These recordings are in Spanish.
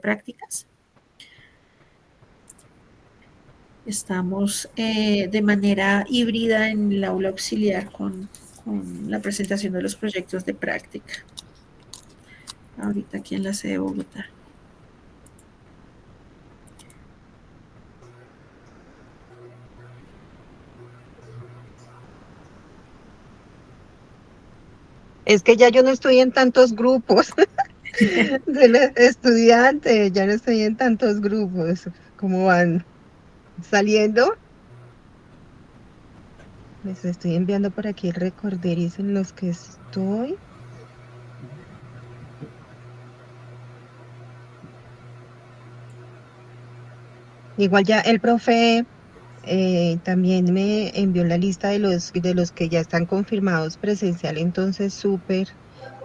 prácticas. Estamos de manera híbrida en el aula auxiliar con la presentación de los proyectos de práctica. Ahorita aquí en la sede de Bogotá. Es que ya yo no estoy en tantos grupos de estudiantes, ya no estoy en tantos grupos. ¿Cómo van saliendo? Les estoy enviando por aquí recorderis en los que estoy. Igual ya el profe también me envió la lista de los que ya están confirmados presencial, entonces súper,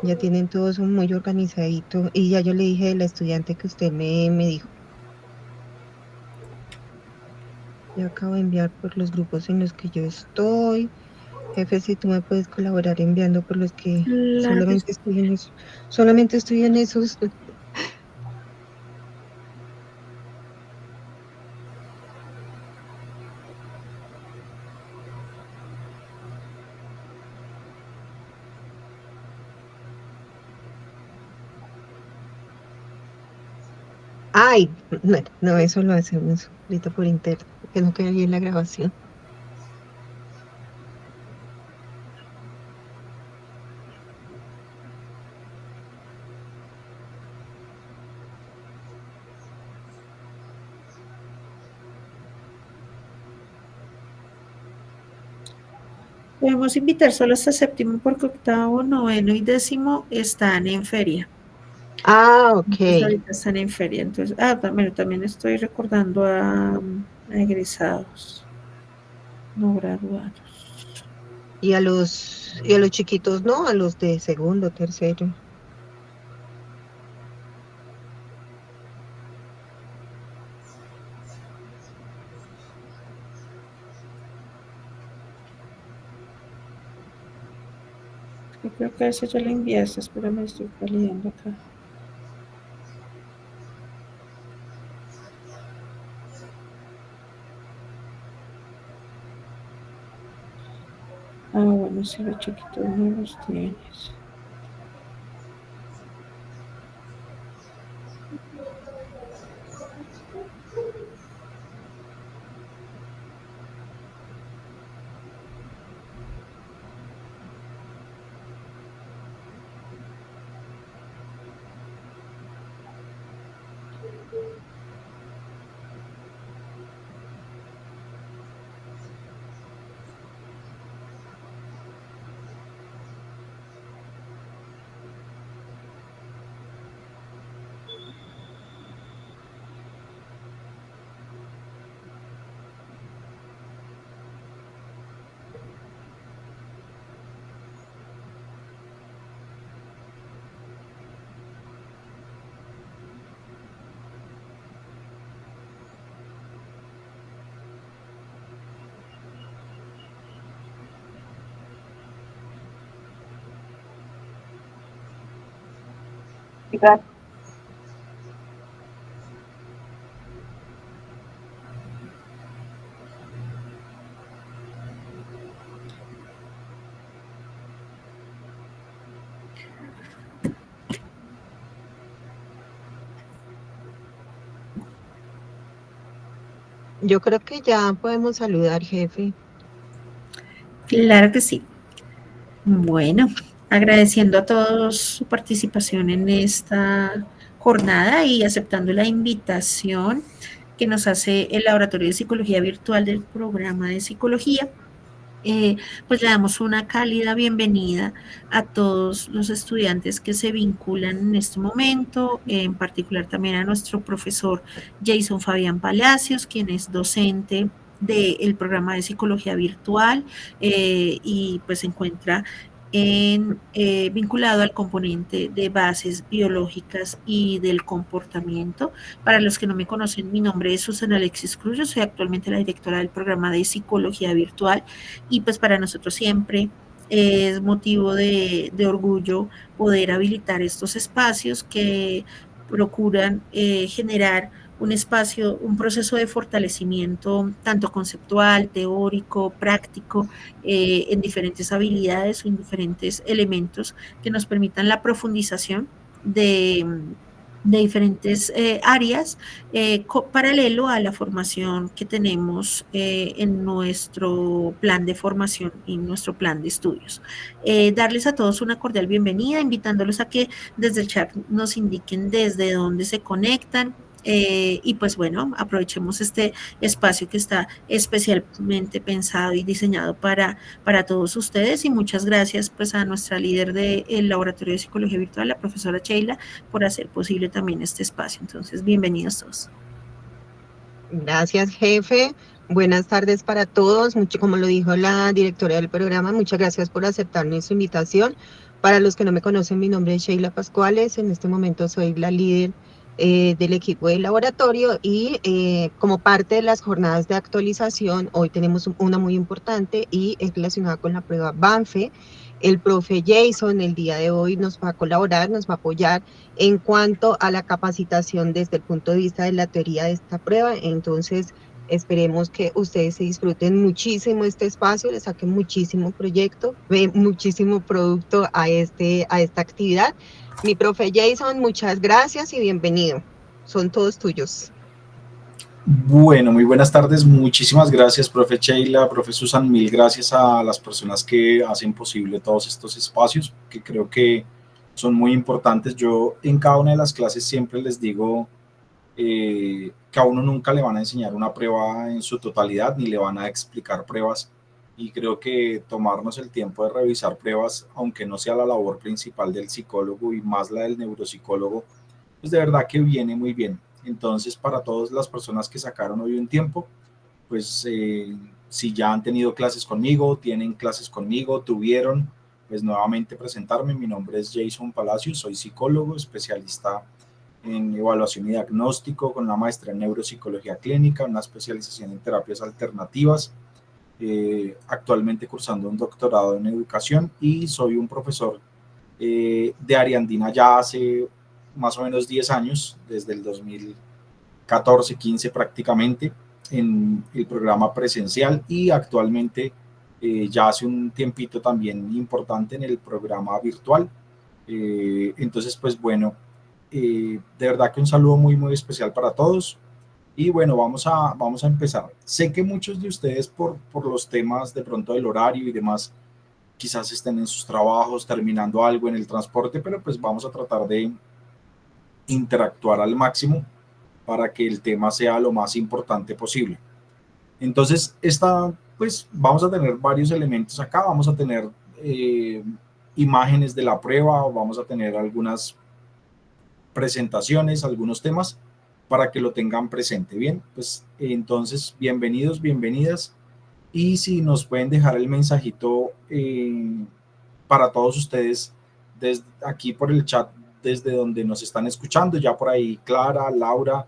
ya tienen todos un muy organizadito. Y ya yo le dije del estudiante que usted me dijo. Ya acabo de enviar por los grupos en los que yo estoy. Jefe, si tú me puedes colaborar enviando por los que Claro que sí. solamente estoy en eso. Solamente estoy en esos. Ay, no, eso lo hacemos ahorita por interno, que no quede bien la grabación. Podemos invitar solo hasta séptimo porque octavo, noveno y décimo están en feria. Ah, ok. Entonces ahorita están en feria. Entonces, también estoy recordando a egresados, no graduados. Y a los chiquitos, no, a los de segundo, tercero. Yo creo que a ese ya le enviaste, espérame, estoy validando acá. Bueno, si los chiquitos no los tienes. Yo creo que ya podemos saludar, jefe. Claro que sí. Bueno, agradeciendo a todos su participación en esta jornada y aceptando la invitación que nos hace el Laboratorio de Psicología Virtual del programa de Psicología. Pues le damos una cálida bienvenida a todos los estudiantes que se vinculan en este momento, en particular también a nuestro profesor Jason Fabián Palacios, quien es docente del programa de psicología virtual y pues se encuentra vinculado al componente de bases biológicas y del comportamiento. Para los que no me conocen, mi nombre es Susana Alexis Cruz, yo soy actualmente la directora del programa de psicología virtual y pues para nosotros siempre es motivo de orgullo poder habilitar estos espacios que procuran generar un espacio, un proceso de fortalecimiento tanto conceptual, teórico, práctico, en diferentes habilidades o en diferentes elementos que nos permitan la profundización de diferentes áreas, paralelo a la formación que tenemos en nuestro plan de formación y nuestro plan de estudios. Darles a todos una cordial bienvenida, invitándolos a que desde el chat nos indiquen desde dónde se conectan. Y pues bueno, aprovechemos este espacio que está especialmente pensado y diseñado para todos ustedes, y muchas gracias pues a nuestra líder del Laboratorio de Psicología Virtual, la profesora Sheila, por hacer posible también este espacio. Entonces, bienvenidos todos. Gracias, jefe. Buenas tardes para todos. Mucho, como lo dijo la directora del programa, muchas gracias por aceptar nuestra invitación. Para los que no me conocen, mi nombre es Sheila Pascuales. En este momento soy la líder del equipo de laboratorio y como parte de las jornadas de actualización, hoy tenemos una muy importante y es relacionada con la prueba Banfe. El profe Jason el día de hoy nos va a colaborar, nos va a apoyar en cuanto a la capacitación desde el punto de vista de la teoría de esta prueba. Entonces, esperemos que ustedes se disfruten muchísimo este espacio, le saquen muchísimo proyecto, muchísimo producto a esta actividad. Mi profe Jason, muchas gracias y bienvenido. Son todos tuyos. Bueno, muy buenas tardes. Muchísimas gracias, profe Sheila, profe Susan. Mil gracias a las personas que hacen posible todos estos espacios, que creo que son muy importantes. Yo en cada una de las clases siempre les digo que a uno nunca le van a enseñar una prueba en su totalidad, ni le van a explicar pruebas. Y creo que tomarnos el tiempo de revisar pruebas, aunque no sea la labor principal del psicólogo y más la del neuropsicólogo, pues de verdad que viene muy bien. Entonces, para todas las personas que sacaron hoy un tiempo, pues si ya han tenido clases conmigo, tienen clases conmigo, tuvieron, pues nuevamente presentarme. Mi nombre es Jason Palacios, soy psicólogo, especialista en evaluación y diagnóstico, con una maestría en neuropsicología clínica, una especialización en terapias alternativas, actualmente cursando un doctorado en educación, y soy un profesor de Ariandina ya hace más o menos 10 años, desde el 2014, 15 prácticamente, en el programa presencial, y actualmente ya hace un tiempito también importante en el programa virtual. Entonces, pues bueno, de verdad que un saludo muy, muy especial para todos. Y bueno, vamos a empezar. Sé que muchos de ustedes por los temas de pronto del horario y demás, quizás estén en sus trabajos, terminando algo en el transporte, pero pues vamos a tratar de interactuar al máximo para que el tema sea lo más importante posible. Entonces, pues vamos a tener varios elementos acá, vamos a tener imágenes de la prueba, vamos a tener algunas presentaciones, algunos temas para que lo tengan presente. Bien, pues entonces, bienvenidos, bienvenidas. Y si nos pueden dejar el mensajito para todos ustedes desde aquí por el chat, desde donde nos están escuchando, ya por ahí Clara, Laura,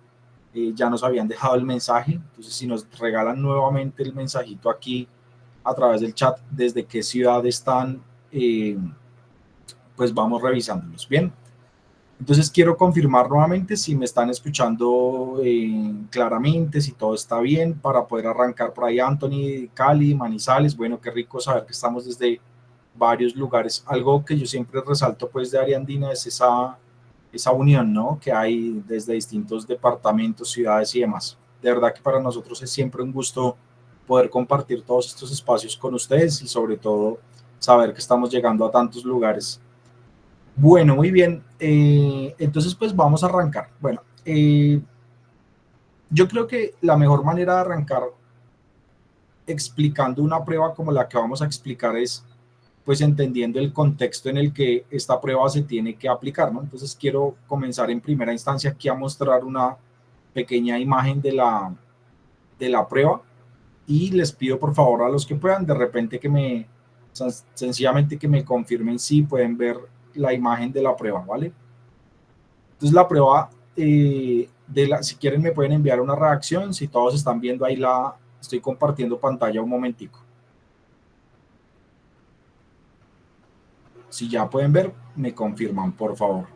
ya nos habían dejado el mensaje. Entonces, si nos regalan nuevamente el mensajito aquí a través del chat, desde qué ciudad están, pues vamos revisándolos. Bien. Entonces quiero confirmar nuevamente si me están escuchando claramente, si todo está bien, para poder arrancar por ahí. Anthony, Cali, Manizales, bueno, qué rico saber que estamos desde varios lugares. Algo que yo siempre resalto pues de Ariandina es esa unión, ¿no?, que hay desde distintos departamentos, ciudades y demás. De verdad que para nosotros es siempre un gusto poder compartir todos estos espacios con ustedes y sobre todo saber que estamos llegando a tantos lugares. Bueno, muy bien. Entonces, pues vamos a arrancar. Bueno, yo creo que la mejor manera de arrancar explicando una prueba como la que vamos a explicar es, pues, entendiendo el contexto en el que esta prueba se tiene que aplicar, ¿no? Entonces, quiero comenzar en primera instancia aquí a mostrar una pequeña imagen de la prueba, y les pido por favor a los que puedan, de repente sencillamente que me confirmen si pueden ver la imagen de la prueba, ¿vale? Entonces la prueba, si quieren me pueden enviar una reacción, si todos están viendo ahí estoy compartiendo pantalla un momentico. Si ya pueden ver, me confirman, por favor.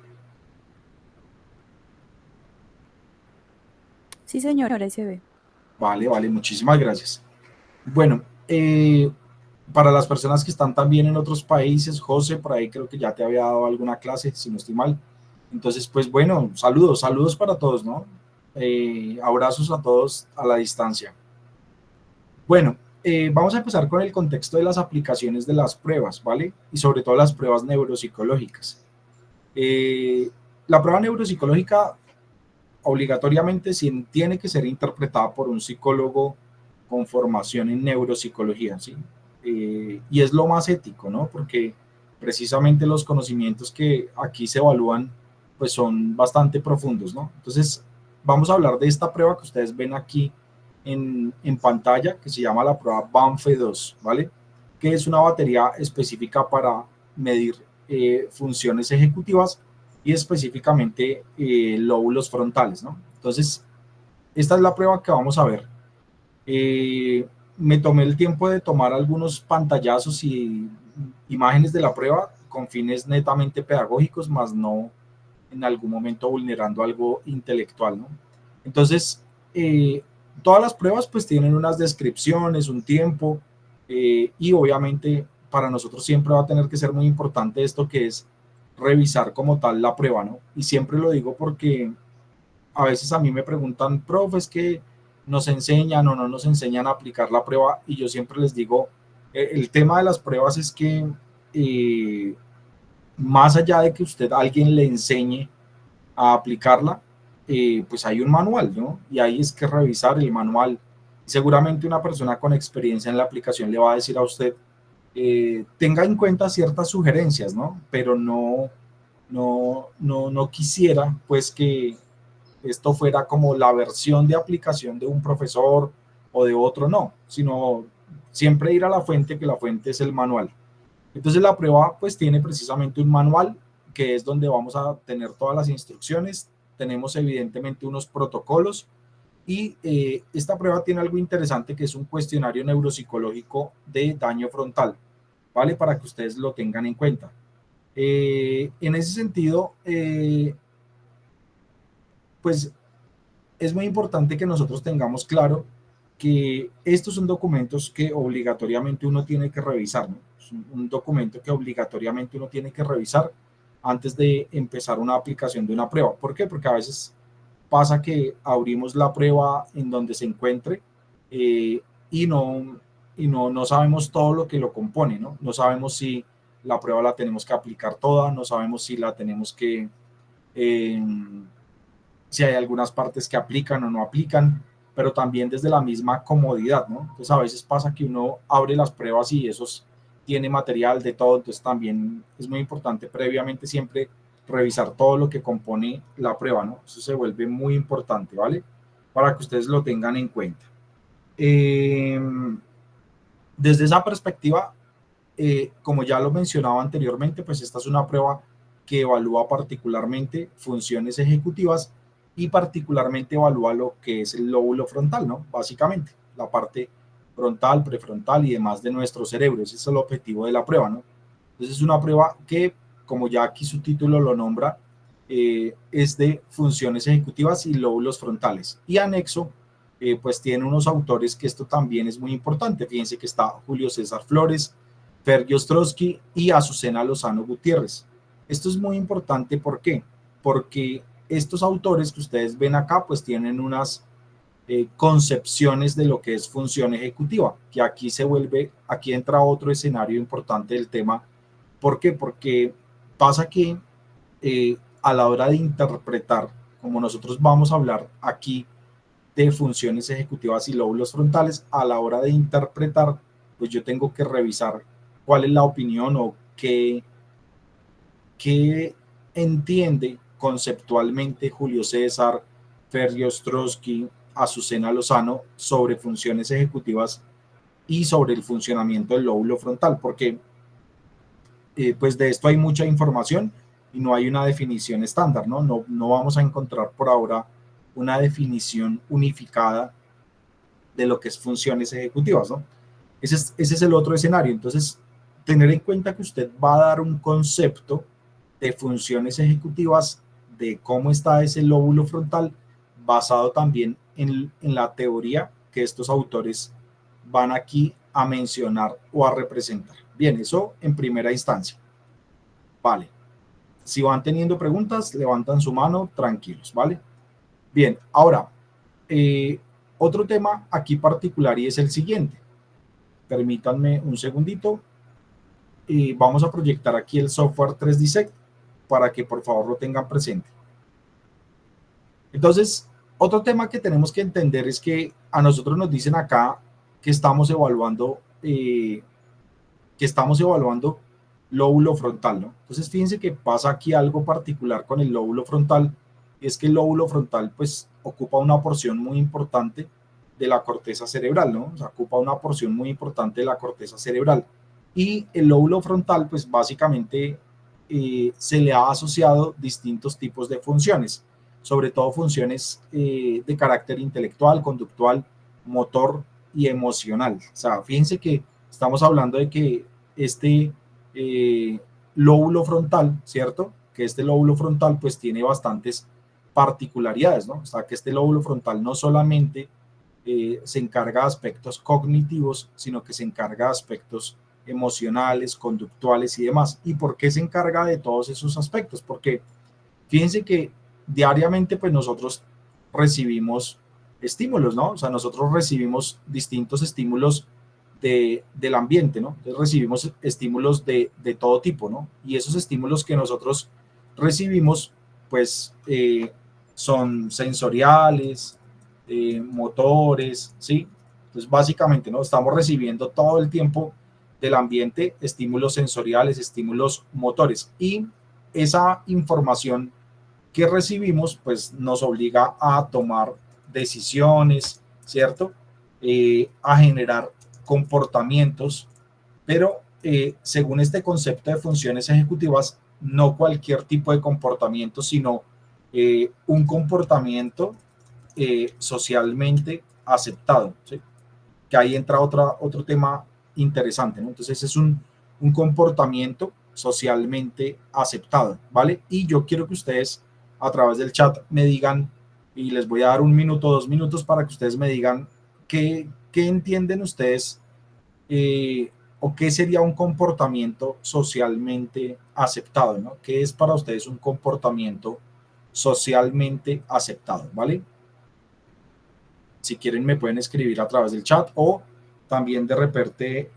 Sí, señor, ahí se ve. Vale, vale, muchísimas gracias. Bueno, para las personas que están también en otros países, José, por ahí creo que ya te había dado alguna clase, si no estoy mal. Entonces, pues bueno, saludos, saludos para todos, ¿no? Abrazos a todos a la distancia. Bueno, vamos a empezar con el contexto de las aplicaciones de las pruebas, ¿vale? Y sobre todo las pruebas neuropsicológicas. La prueba neuropsicológica obligatoriamente tiene que ser interpretada por un psicólogo con formación en neuropsicología, ¿sí? Y es lo más ético, ¿no? Porque precisamente los conocimientos que aquí se evalúan, pues son bastante profundos, ¿no? Entonces, vamos a hablar de esta prueba que ustedes ven aquí en pantalla, que se llama la prueba BANFE2, ¿vale? Que es una batería específica para medir funciones ejecutivas y específicamente lóbulos frontales, ¿no? Entonces, esta es la prueba que vamos a ver. Me tomé el tiempo de tomar algunos pantallazos y imágenes de la prueba con fines netamente pedagógicos, más no en algún momento vulnerando algo intelectual, ¿no? Entonces, todas las pruebas pues tienen unas descripciones, un tiempo, y obviamente para nosotros siempre va a tener que ser muy importante esto que es revisar como tal la prueba, ¿no? Y siempre lo digo porque a veces a mí me preguntan, profe, es que nos enseñan o no nos enseñan a aplicar la prueba y yo siempre les digo, el tema de las pruebas es que más allá de que usted a alguien le enseñe a aplicarla, pues hay un manual, ¿no? Y ahí es que revisar el manual. Seguramente una persona con experiencia en la aplicación le va a decir a usted, tenga en cuenta ciertas sugerencias, ¿no? Pero no quisiera, pues, que esto fuera como la versión de aplicación de un profesor o de otro, no, sino siempre ir a la fuente, que la fuente es el manual. Entonces la prueba pues tiene precisamente un manual que es donde vamos a tener todas las instrucciones, tenemos evidentemente unos protocolos y esta prueba tiene algo interesante que es un cuestionario neuropsicológico de daño frontal, ¿vale? Para que ustedes lo tengan en cuenta. En ese sentido, pues es muy importante que nosotros tengamos claro que estos son documentos que obligatoriamente uno tiene que revisar, ¿no? Es un documento que obligatoriamente uno tiene que revisar antes de empezar una aplicación de una prueba. ¿Por qué? Porque a veces pasa que abrimos la prueba en donde se encuentre eh, y, no, no sabemos todo lo que lo compone, ¿no? No sabemos si la prueba la tenemos que aplicar toda, no sabemos si la tenemos que... si hay algunas partes que aplican o no aplican, pero también desde la misma comodidad, ¿no? Entonces a veces pasa que uno abre las pruebas y esos tiene material de todo, entonces también es muy importante previamente siempre revisar todo lo que compone la prueba, ¿no? Eso se vuelve muy importante, ¿vale? Para que ustedes lo tengan en cuenta. Desde esa perspectiva, como ya lo mencionaba anteriormente, pues esta es una prueba que evalúa particularmente funciones ejecutivas y particularmente evalúa lo que es el lóbulo frontal, ¿no? Básicamente, la parte frontal, prefrontal y demás de nuestro cerebro. Ese es el objetivo de la prueba, ¿no? Entonces es una prueba que, como ya aquí su título lo nombra, es de funciones ejecutivas y lóbulos frontales. Y anexo, pues tiene unos autores que esto también es muy importante. Fíjense que está Julio César Flores, Fergie Ostrowski y Azucena Lozano Gutiérrez. Esto es muy importante, ¿por qué? Porque estos autores que ustedes ven acá, pues tienen unas concepciones de lo que es función ejecutiva, que aquí entra otro escenario importante del tema. ¿Por qué? Porque pasa que a la hora de interpretar, como nosotros vamos a hablar aquí de funciones ejecutivas y lóbulos frontales, a la hora de interpretar, pues yo tengo que revisar cuál es la opinión o qué entiende conceptualmente Julio César, Fergie Ostrowski, Azucena Lozano sobre funciones ejecutivas y sobre el funcionamiento del lóbulo frontal, porque pues de esto hay mucha información y no hay una definición estándar, ¿no? No vamos a encontrar por ahora una definición unificada de lo que es funciones ejecutivas, ¿no? Ese es el otro escenario. Entonces, tener en cuenta que usted va a dar un concepto de funciones ejecutivas, de cómo está ese lóbulo frontal, basado también en la teoría que estos autores van aquí a mencionar o a representar. Bien, eso en primera instancia. Vale. Si van teniendo preguntas, levantan su mano, tranquilos, ¿vale? Bien, ahora, otro tema aquí particular y es el siguiente. Permítanme un segundito. Vamos a proyectar aquí el software 3Dissect para que por favor lo tengan presente. Entonces, otro tema que tenemos que entender es que a nosotros nos dicen acá que estamos evaluando lóbulo frontal, ¿no? Entonces, fíjense que pasa aquí algo particular con el lóbulo frontal, y es que el lóbulo frontal, pues, ocupa una porción muy importante de la corteza cerebral, ¿no? O sea, ocupa una porción muy importante de la corteza cerebral. Y el lóbulo frontal, pues, básicamente se le ha asociado distintos tipos de funciones, sobre todo funciones de carácter intelectual, conductual, motor y emocional. O sea, fíjense que estamos hablando de que este lóbulo frontal, ¿cierto? Que este lóbulo frontal pues tiene bastantes particularidades, ¿no? O sea, que este lóbulo frontal no solamente se encarga de aspectos cognitivos, sino que se encarga de aspectos emocionales, conductuales y demás. ¿Y por qué se encarga de todos esos aspectos? Porque fíjense que diariamente pues nosotros recibimos estímulos, ¿no? O sea, nosotros recibimos distintos estímulos del ambiente, ¿no? Entonces recibimos estímulos de todo tipo, ¿no? Y esos estímulos que nosotros recibimos, pues, son sensoriales, motores, ¿sí? Entonces, básicamente, ¿no? Estamos recibiendo todo el tiempo del ambiente estímulos sensoriales, estímulos motores, y esa información que recibimos, pues, nos obliga a tomar decisiones, ¿cierto? A generar comportamientos, pero según este concepto de funciones ejecutivas, no cualquier tipo de comportamiento, sino un comportamiento socialmente aceptado, ¿sí? Que ahí entra otro tema interesante, ¿no? Entonces es un comportamiento socialmente aceptado, ¿vale? Y yo quiero que ustedes a través del chat me digan, y les voy a dar 1 minuto, 2 minutos para que ustedes me digan qué entienden ustedes o qué sería un comportamiento socialmente aceptado, ¿no? ¿Qué es para ustedes un comportamiento socialmente aceptado, ¿vale? Si quieren me pueden escribir a través del chat o también de repente,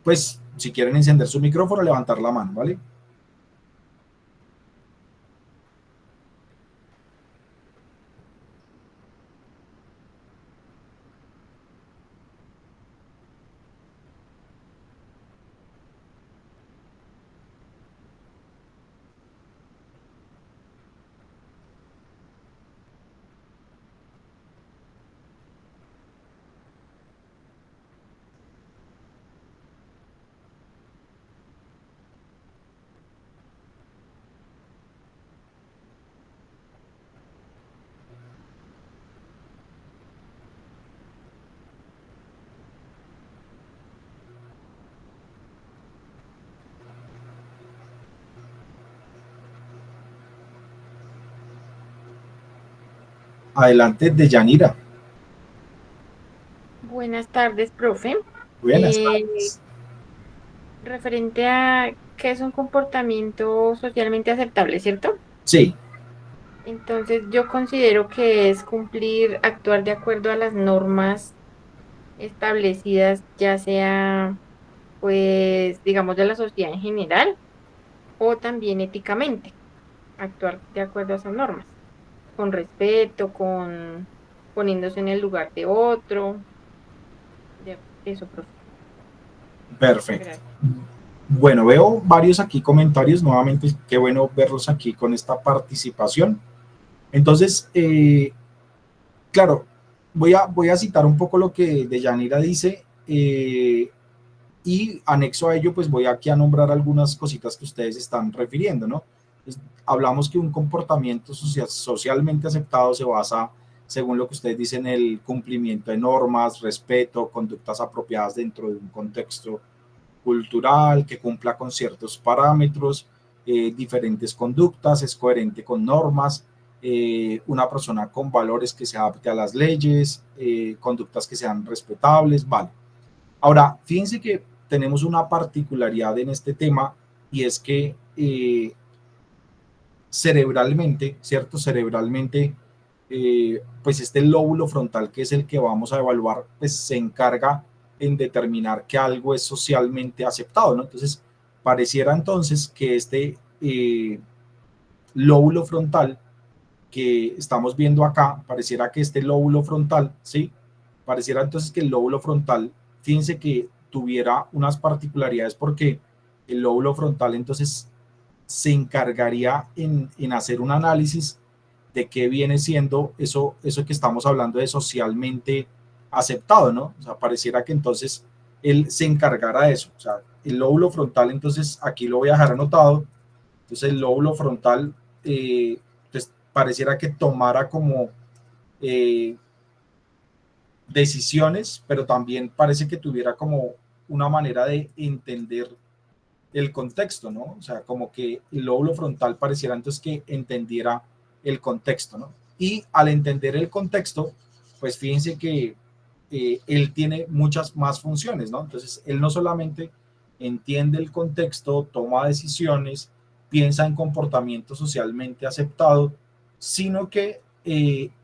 pues si quieren encender su micrófono, levantar la mano, ¿vale? Adelante, Deyanira. Buenas tardes, profe. Buenas Eh, tardes. Referente a qué es un comportamiento socialmente aceptable, ¿cierto? Sí, Entonces, yo considero que es cumplir, actuar de acuerdo a las normas establecidas, ya sea, pues, digamos, de la sociedad en general o también éticamente, actuar de acuerdo a esas normas, con respeto, con poniéndose en el lugar de otro, eso, profe. perfecto. Gracias. Bueno, veo varios aquí comentarios, nuevamente, qué bueno verlos aquí con esta participación. Entonces, claro, voy a citar un poco lo que Deyanira dice y anexo a ello, pues voy aquí a nombrar algunas cositas que ustedes están refiriendo, ¿no? Pues, hablamos que un comportamiento socialmente aceptado se basa, según lo que ustedes dicen, en el cumplimiento de normas, respeto, conductas apropiadas dentro de un contexto cultural, que cumpla con ciertos parámetros, diferentes conductas, es coherente con normas, una persona con valores que se adapte a las leyes, conductas que sean respetables, vale. Ahora, fíjense que tenemos una particularidad en este tema y es que cerebralmente, ¿cierto? Cerebralmente, pues este lóbulo frontal, que es el que vamos a evaluar, pues se encarga en determinar que algo es socialmente aceptado, ¿no? Entonces, pareciera entonces que este lóbulo frontal que estamos viendo acá, pareciera que este lóbulo frontal, ¿sí? Pareciera entonces que el lóbulo frontal, fíjense que tuviera unas particularidades porque el lóbulo frontal entonces se encargaría en hacer un análisis de qué viene siendo eso que estamos hablando de socialmente aceptado, ¿no? O sea, pareciera que entonces él se encargara de eso. O sea, el lóbulo frontal, entonces aquí lo voy a dejar anotado. Entonces el lóbulo frontal, pues pareciera que tomara como decisiones, pero también parece que tuviera como una manera de entender el contexto, ¿no? O sea, como que el lóbulo frontal pareciera entonces que entendiera el contexto, ¿no? Y al entender el contexto, pues fíjense que él tiene muchas más funciones, ¿no? Entonces, él no solamente entiende el contexto, toma decisiones, piensa en comportamiento socialmente aceptado, sino que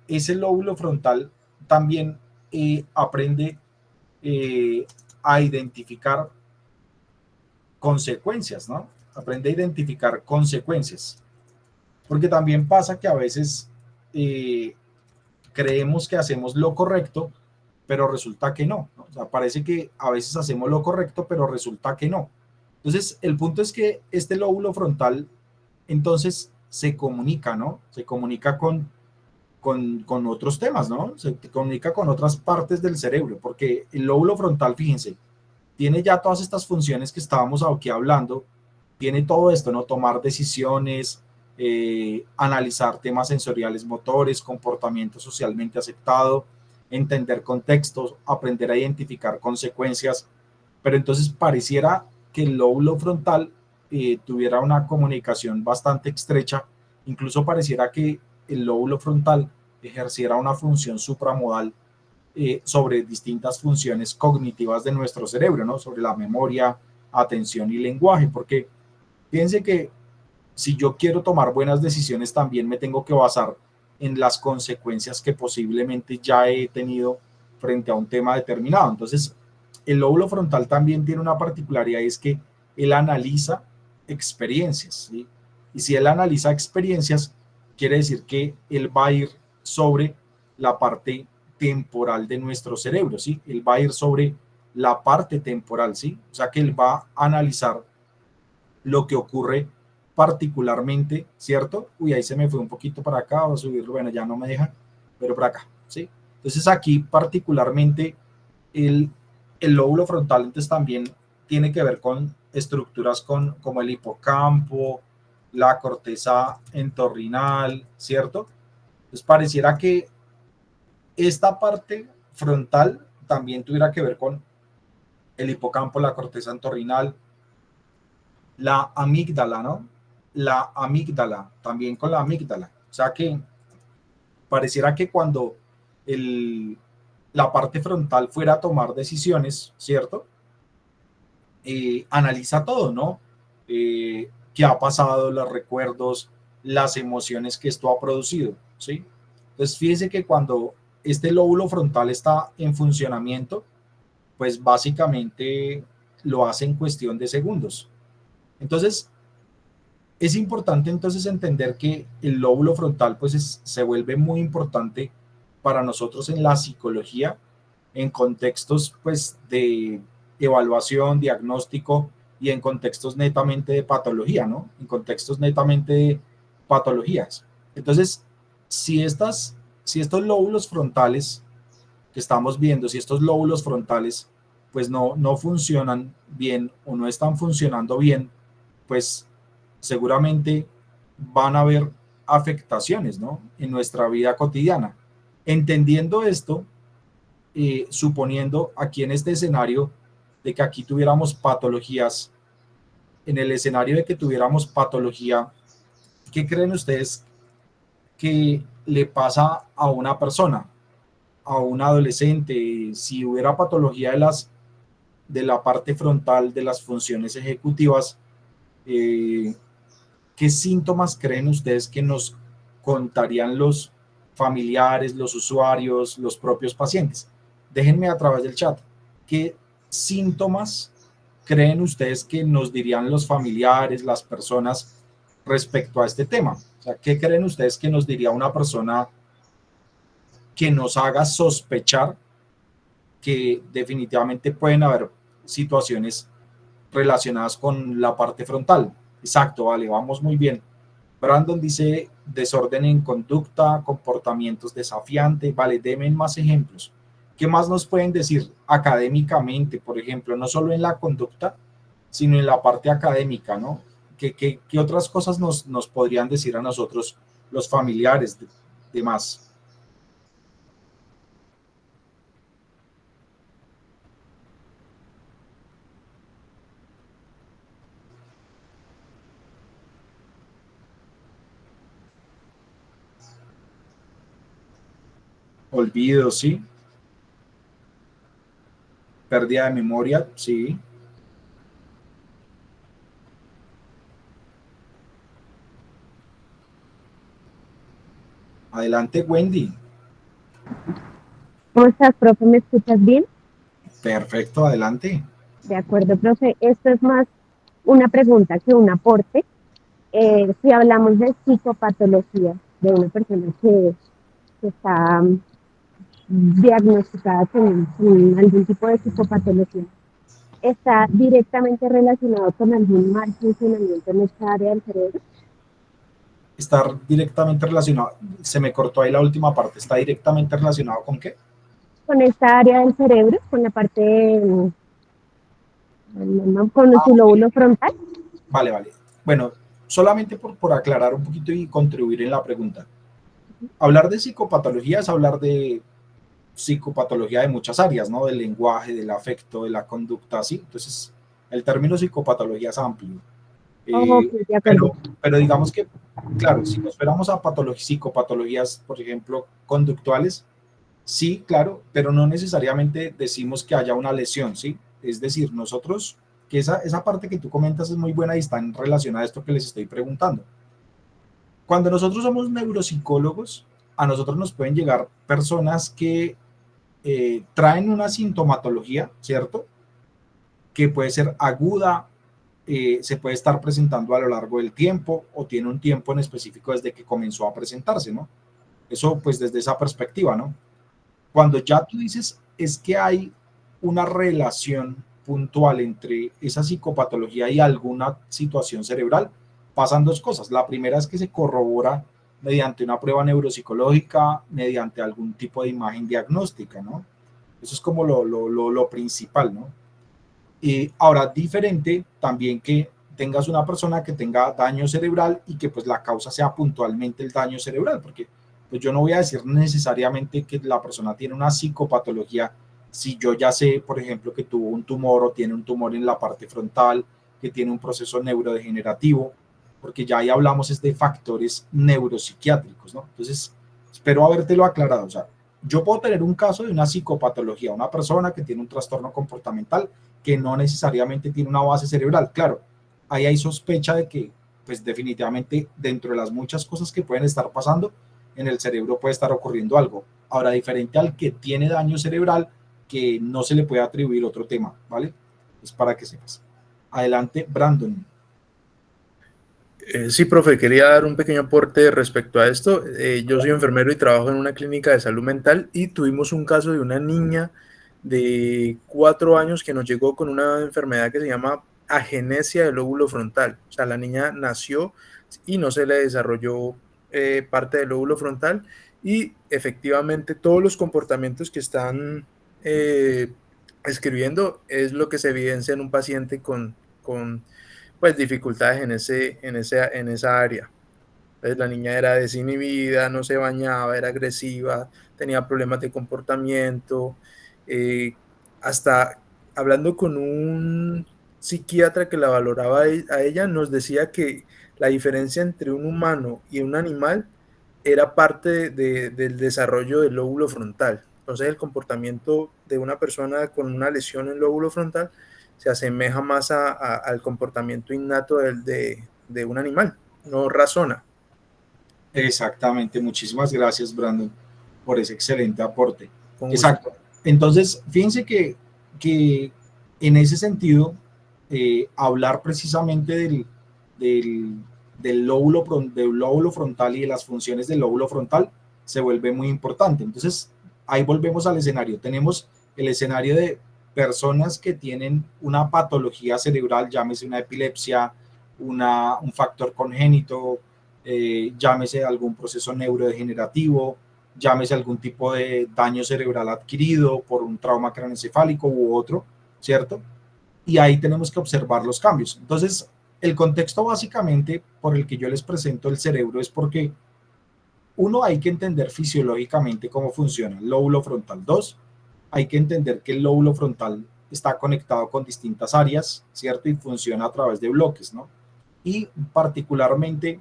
ese lóbulo frontal también aprende a identificar consecuencias, ¿no? Aprende a identificar consecuencias. Porque también pasa que a veces creemos que hacemos lo correcto, pero resulta que no, ¿no? O sea, parece que a veces hacemos lo correcto, pero resulta que no. Entonces, el punto es que este lóbulo frontal, entonces, se comunica, ¿no? Se comunica con otros temas, ¿no? Se comunica con otras partes del cerebro, porque el lóbulo frontal, fíjense, tiene ya todas estas funciones que estábamos aquí hablando, tiene todo esto, ¿no? Tomar decisiones, analizar temas sensoriales motores, comportamiento socialmente aceptado, entender contextos, aprender a identificar consecuencias, pero entonces pareciera que el lóbulo frontal tuviera una comunicación bastante estrecha, incluso pareciera que el lóbulo frontal ejerciera una función supramodal sobre distintas funciones cognitivas de nuestro cerebro, ¿no? Sobre la memoria, atención y lenguaje, porque fíjense que si yo quiero tomar buenas decisiones, también me tengo que basar en las consecuencias que posiblemente ya he tenido frente a un tema determinado. Entonces, el lóbulo frontal también tiene una particularidad, y es que él analiza experiencias, ¿sí? Y si él analiza experiencias, quiere decir que él va a ir sobre la parte temporal de nuestro cerebro, ¿sí? Él va a ir sobre la parte temporal, ¿sí? O sea que él va a analizar lo que ocurre particularmente, ¿cierto? Uy, ahí se me fue un poquito para acá, voy a subirlo, bueno, ya no me deja, pero para acá, ¿sí? Entonces aquí particularmente el lóbulo frontal entonces también tiene que ver con estructuras como el hipocampo, la corteza entorrinal, ¿cierto? Entonces pareciera que esta parte frontal también tuviera que ver con el hipocampo, la corteza entorrinal, la amígdala, ¿no? La amígdala, también con la amígdala. O sea que pareciera que cuando la parte frontal fuera a tomar decisiones, ¿cierto? Analiza todo, ¿no? ¿Qué ha pasado, los recuerdos, las emociones que esto ha producido, ¿sí? Entonces, fíjese que cuando este lóbulo frontal está en funcionamiento, pues básicamente lo hace en cuestión de segundos. Entonces, es importante entonces entender que el lóbulo frontal pues se vuelve muy importante para nosotros en la psicología, en contextos pues de evaluación, diagnóstico y en contextos netamente de patología, ¿no? En contextos netamente de patologías. Entonces, si estos lóbulos frontales que estamos viendo, si estos lóbulos frontales pues no funcionan bien o no están funcionando bien, pues seguramente van a haber afectaciones, ¿no? En nuestra vida cotidiana. Entendiendo esto, suponiendo aquí en este escenario de que aquí tuviéramos patologías en el escenario de que tuviéramos patología, ¿qué creen ustedes que le pasa a una persona, a un adolescente? Si hubiera patología de la parte frontal de las funciones ejecutivas, ¿qué síntomas creen ustedes que nos contarían los familiares, los usuarios, los propios pacientes? Déjenme a través del chat, ¿qué síntomas creen ustedes que nos dirían los familiares, las personas respecto a este tema? O sea, ¿qué creen ustedes que nos diría una persona que nos haga sospechar que definitivamente pueden haber situaciones relacionadas con la parte frontal? Exacto, vale, vamos muy bien. Brandon dice desorden en conducta, comportamientos desafiantes. Vale, denme más ejemplos. ¿Qué más nos pueden decir académicamente, por ejemplo, no solo en la conducta, sino en la parte académica, ¿no? ¿Qué otras cosas nos podrían decir a nosotros los familiares de más? Olvido, sí. Pérdida de memoria, sí. Adelante, Wendy. ¿Cómo estás, profe? ¿Me escuchas bien? Perfecto, adelante. De acuerdo, profe. Esto es más una pregunta que un aporte. Si hablamos de psicopatología de una persona que está diagnosticada con algún tipo de psicopatología, ¿está directamente relacionado con algún mal funcionamiento en esta área del cerebro? Está directamente relacionado, se me cortó ahí la última parte, ¿está directamente relacionado con qué? Con esta área del cerebro, con la parte, con su lóbulo frontal. Vale, vale. Bueno, solamente por aclarar un poquito y contribuir en la pregunta. Hablar de psicopatología es hablar de psicopatología de muchas áreas, ¿no? Del lenguaje, del afecto, de la conducta, ¿sí? Entonces, el término psicopatología es amplio. Ok, de acuerdo. Pero digamos que, claro, si nos fuéramos a psicopatologías, por ejemplo, conductuales, sí, claro, pero no necesariamente decimos que haya una lesión, ¿sí? Es decir, nosotros, que esa parte que tú comentas es muy buena y está en relación a esto que les estoy preguntando. Cuando nosotros somos neuropsicólogos, a nosotros nos pueden llegar personas que traen una sintomatología, ¿cierto? Que puede ser aguda, se puede estar presentando a lo largo del tiempo o tiene un tiempo en específico desde que comenzó a presentarse, ¿no? Eso pues desde esa perspectiva, ¿no? Cuando ya tú dices es que hay una relación puntual entre esa psicopatología y alguna situación cerebral, pasan dos cosas. La primera es que se corrobora mediante una prueba neuropsicológica, mediante algún tipo de imagen diagnóstica, ¿no? Eso es como lo principal, ¿no? Y ahora, diferente también que tengas una persona que tenga daño cerebral y que pues la causa sea puntualmente el daño cerebral, porque pues yo no voy a decir necesariamente que la persona tiene una psicopatología si yo ya sé, por ejemplo, que tuvo un tumor o tiene un tumor en la parte frontal, que tiene un proceso neurodegenerativo, porque ya ahí hablamos es de factores neuropsiquiátricos, ¿no? Entonces, espero habértelo aclarado. O sea, yo puedo tener un caso de una psicopatología, una persona que tiene un trastorno comportamental que no necesariamente tiene una base cerebral. Claro, ahí hay sospecha de que, pues definitivamente, dentro de las muchas cosas que pueden estar pasando, en el cerebro puede estar ocurriendo algo. Ahora, diferente al que tiene daño cerebral, que no se le puede atribuir otro tema, ¿vale? Es para que sepas. Adelante, Brandon. Sí, profe, quería dar un pequeño aporte respecto a esto. Yo soy enfermero y trabajo en una clínica de salud mental y tuvimos un caso de una niña de 4 años que nos llegó con una enfermedad que se llama agenesia del lóbulo frontal. O sea, la niña nació y no se le desarrolló parte del lóbulo frontal y efectivamente todos los comportamientos que están escribiendo es lo que se evidencia en un paciente con pues dificultades en esa área. Entonces la niña era desinhibida, no se bañaba, era agresiva, tenía problemas de comportamiento, hasta hablando con un psiquiatra que la valoraba a ella nos decía que la diferencia entre un humano y un animal era parte del desarrollo del lóbulo frontal. Entonces el comportamiento de una persona con una lesión en el lóbulo frontal se asemeja más al comportamiento innato de un animal, no razona. Exactamente, muchísimas gracias, Brandon, por ese excelente aporte. Con Exacto. Entonces, fíjense que en ese sentido, hablar precisamente del lóbulo frontal y de las funciones del lóbulo frontal se vuelve muy importante. Entonces, ahí volvemos al escenario. Tenemos el escenario de personas que tienen una patología cerebral, llámese una epilepsia, un factor congénito, llámese algún proceso neurodegenerativo, llámese algún tipo de daño cerebral adquirido por un trauma craneoencefálico u otro, ¿cierto? Y ahí tenemos que observar los cambios. Entonces, el contexto básicamente por el que yo les presento el cerebro es porque, uno, hay que entender fisiológicamente cómo funciona el lóbulo frontal. Dos, hay que entender que el lóbulo frontal está conectado con distintas áreas, ¿cierto? Y funciona a través de bloques, ¿no? Y particularmente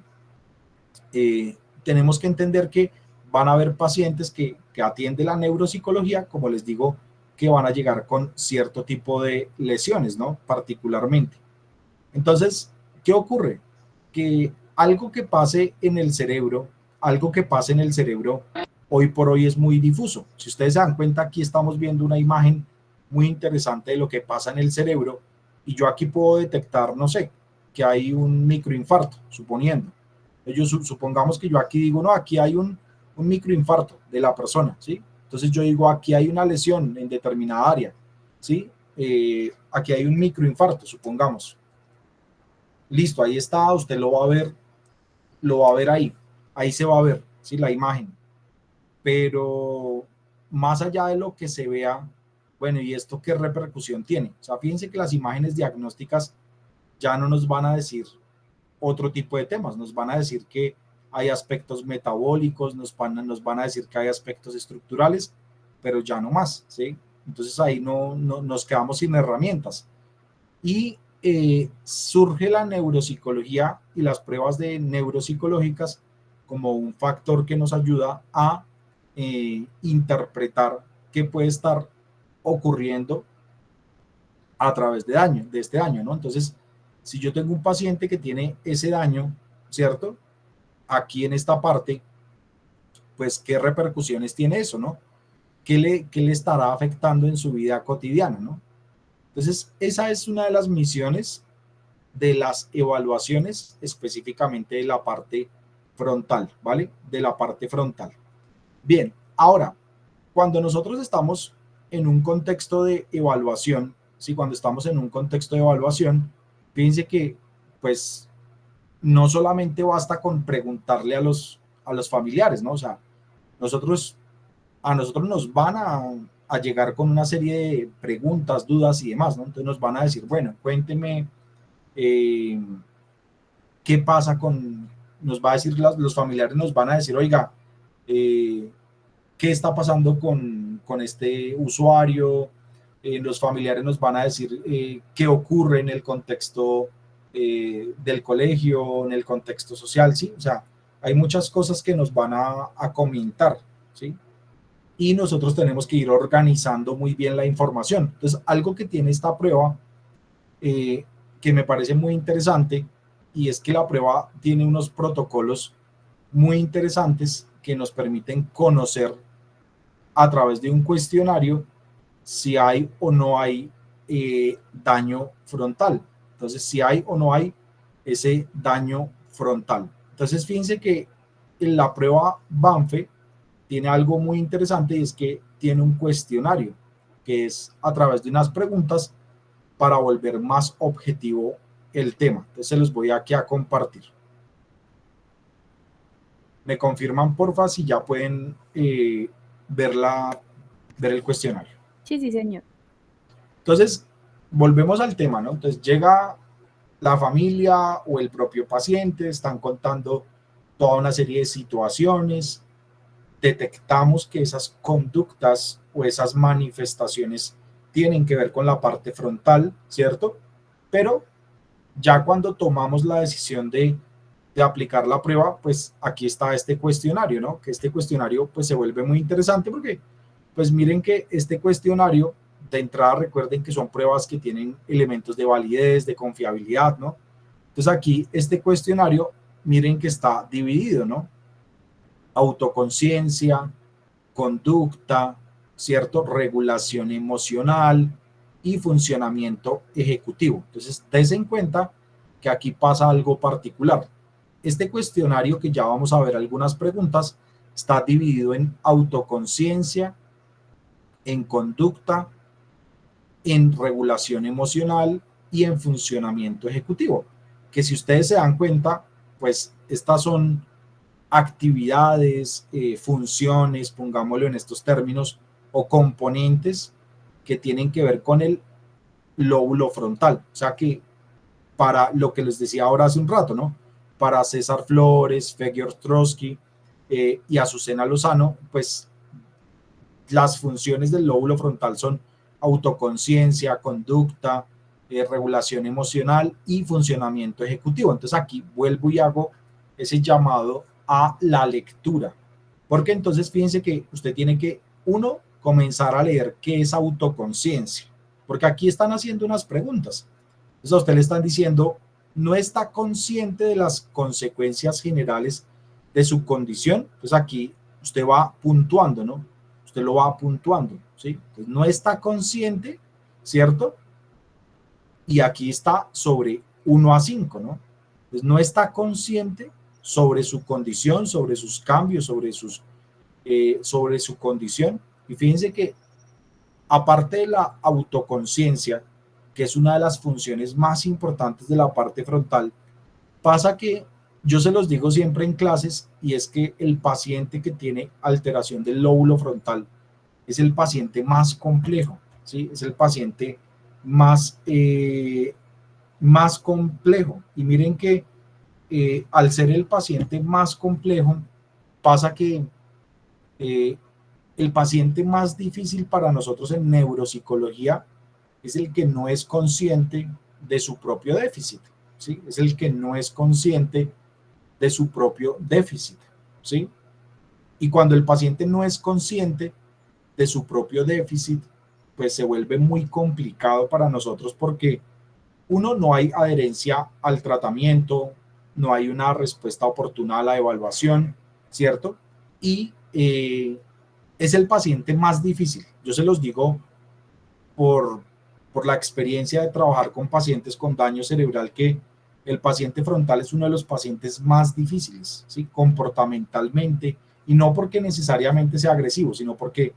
tenemos que entender que van a haber pacientes que atiende la neuropsicología, como les digo, que van a llegar con cierto tipo de lesiones, ¿no? Particularmente. Entonces, ¿qué ocurre? Que algo que pase en el cerebro, hoy por hoy es muy difuso. Si ustedes se dan cuenta, aquí estamos viendo una imagen muy interesante de lo que pasa en el cerebro, y yo aquí puedo detectar, no sé, que hay un microinfarto, suponiendo. Supongamos que yo aquí digo, no, aquí hay un microinfarto de la persona, ¿sí? Entonces yo digo, aquí hay una lesión en determinada área, ¿sí? Aquí hay un microinfarto, supongamos. Listo, ahí está, usted lo va a ver ahí se va a ver, ¿sí? La imagen. Pero más allá de lo que se vea, bueno, ¿y esto qué repercusión tiene? O sea, fíjense que las imágenes diagnósticas ya no nos van a decir otro tipo de temas, nos van a decir que hay aspectos metabólicos, nos van a decir que hay aspectos estructurales, pero ya no más, ¿sí? Entonces ahí no nos quedamos sin herramientas. Y surge la neuropsicología y las pruebas de neuropsicológicas como un factor que nos ayuda a interpretar qué puede estar ocurriendo a través de este daño, ¿no? Entonces, si yo tengo un paciente que tiene ese daño, ¿cierto? Aquí en esta parte, pues, ¿qué repercusiones tiene eso, no? ¿Qué le estará afectando en su vida cotidiana, no? Entonces, esa es una de las misiones de las evaluaciones, específicamente de la parte frontal, ¿vale? De la parte frontal. Bien, ahora, cuando nosotros estamos en un contexto de evaluación, ¿sí? Cuando estamos en un contexto de evaluación, fíjense que, pues, no solamente basta con preguntarle a los familiares, ¿no? O sea, a nosotros nos van a llegar con una serie de preguntas, dudas y demás, ¿no? Entonces nos van a decir, bueno, cuénteme qué pasa nos va a decir, los familiares nos van a decir, oiga, qué está pasando con este usuario, los familiares nos van a decir qué ocurre en el contexto del colegio, en el contexto social, ¿sí? O sea, hay muchas cosas que nos van a comentar, ¿sí? Y nosotros tenemos que ir organizando muy bien la información. Entonces, algo que tiene esta prueba, que me parece muy interesante, y es que la prueba tiene unos protocolos muy interesantes que nos permiten conocer a través de un cuestionario si hay o no hay daño frontal. Entonces, si hay o no hay ese daño frontal. Entonces, fíjense que en la prueba Banfe tiene algo muy interesante, y es que tiene un cuestionario que es a través de unas preguntas para volver más objetivo el tema. Entonces, se los voy aquí a compartir. Me confirman, porfa, si ya pueden ver el cuestionario. Sí, sí, señor. Entonces, volvemos al tema, ¿no? Entonces, llega la familia o el propio paciente, están contando toda una serie de situaciones, detectamos que esas conductas o esas manifestaciones tienen que ver con la parte frontal, ¿cierto? pero ya cuando tomamos la decisión de aplicar la prueba, pues aquí está este cuestionario, ¿no? Que este cuestionario pues se vuelve muy interesante porque pues miren que este cuestionario de entrada recuerden que son pruebas que tienen elementos de validez, de confiabilidad, ¿no? Entonces aquí este cuestionario, miren que está dividido, ¿no? Autoconciencia, conducta, ¿cierto? Regulación emocional y funcionamiento ejecutivo. Entonces, tense en cuenta que aquí pasa algo particular. Este cuestionario, que ya vamos a ver algunas preguntas, está dividido en autoconciencia, en conducta, en regulación emocional y en funcionamiento ejecutivo. Que si ustedes se dan cuenta, pues estas son actividades, funciones, pongámoslo en estos términos, o componentes que tienen que ver con el lóbulo frontal. O sea que para lo que les decía ahora hace un rato, ¿no? Para César Flores, Feguer Trotsky y Azucena Lozano, pues las funciones del lóbulo frontal son autoconciencia, conducta, regulación emocional y funcionamiento ejecutivo. Entonces aquí vuelvo y hago ese llamado a la lectura, porque entonces fíjense que usted tiene que, uno, comenzar a leer qué es autoconciencia, porque aquí están haciendo unas preguntas. Entonces a usted le están diciendo, no está consciente de las consecuencias generales de su condición. Entonces aquí usted va puntuando, ¿no? Usted lo va puntuando, ¿sí? Entonces no está consciente, ¿cierto? Y aquí está sobre 1 a 5, ¿no? Entonces no está consciente sobre su condición, sobre sus cambios, sobre su condición. Y fíjense que aparte de la autoconciencia, que es una de las funciones más importantes de la parte frontal, pasa que yo se los digo siempre en clases, y es que el paciente que tiene alteración del lóbulo frontal es el paciente más complejo, ¿sí? Es el paciente más complejo. Y miren que al ser el paciente más complejo, pasa que el paciente más difícil para nosotros en neuropsicología es el que no es consciente de su propio déficit, ¿sí? Es el que no es consciente de su propio déficit, ¿sí? Y cuando el paciente no es consciente de su propio déficit, pues se vuelve muy complicado para nosotros porque, uno, no hay adherencia al tratamiento, no hay una respuesta oportuna a la evaluación, ¿cierto? Y es el paciente más difícil. Yo se los digo por la experiencia de trabajar con pacientes con daño cerebral, que el paciente frontal es uno de los pacientes más difíciles, ¿sí? Comportamentalmente, y no porque necesariamente sea agresivo, sino porque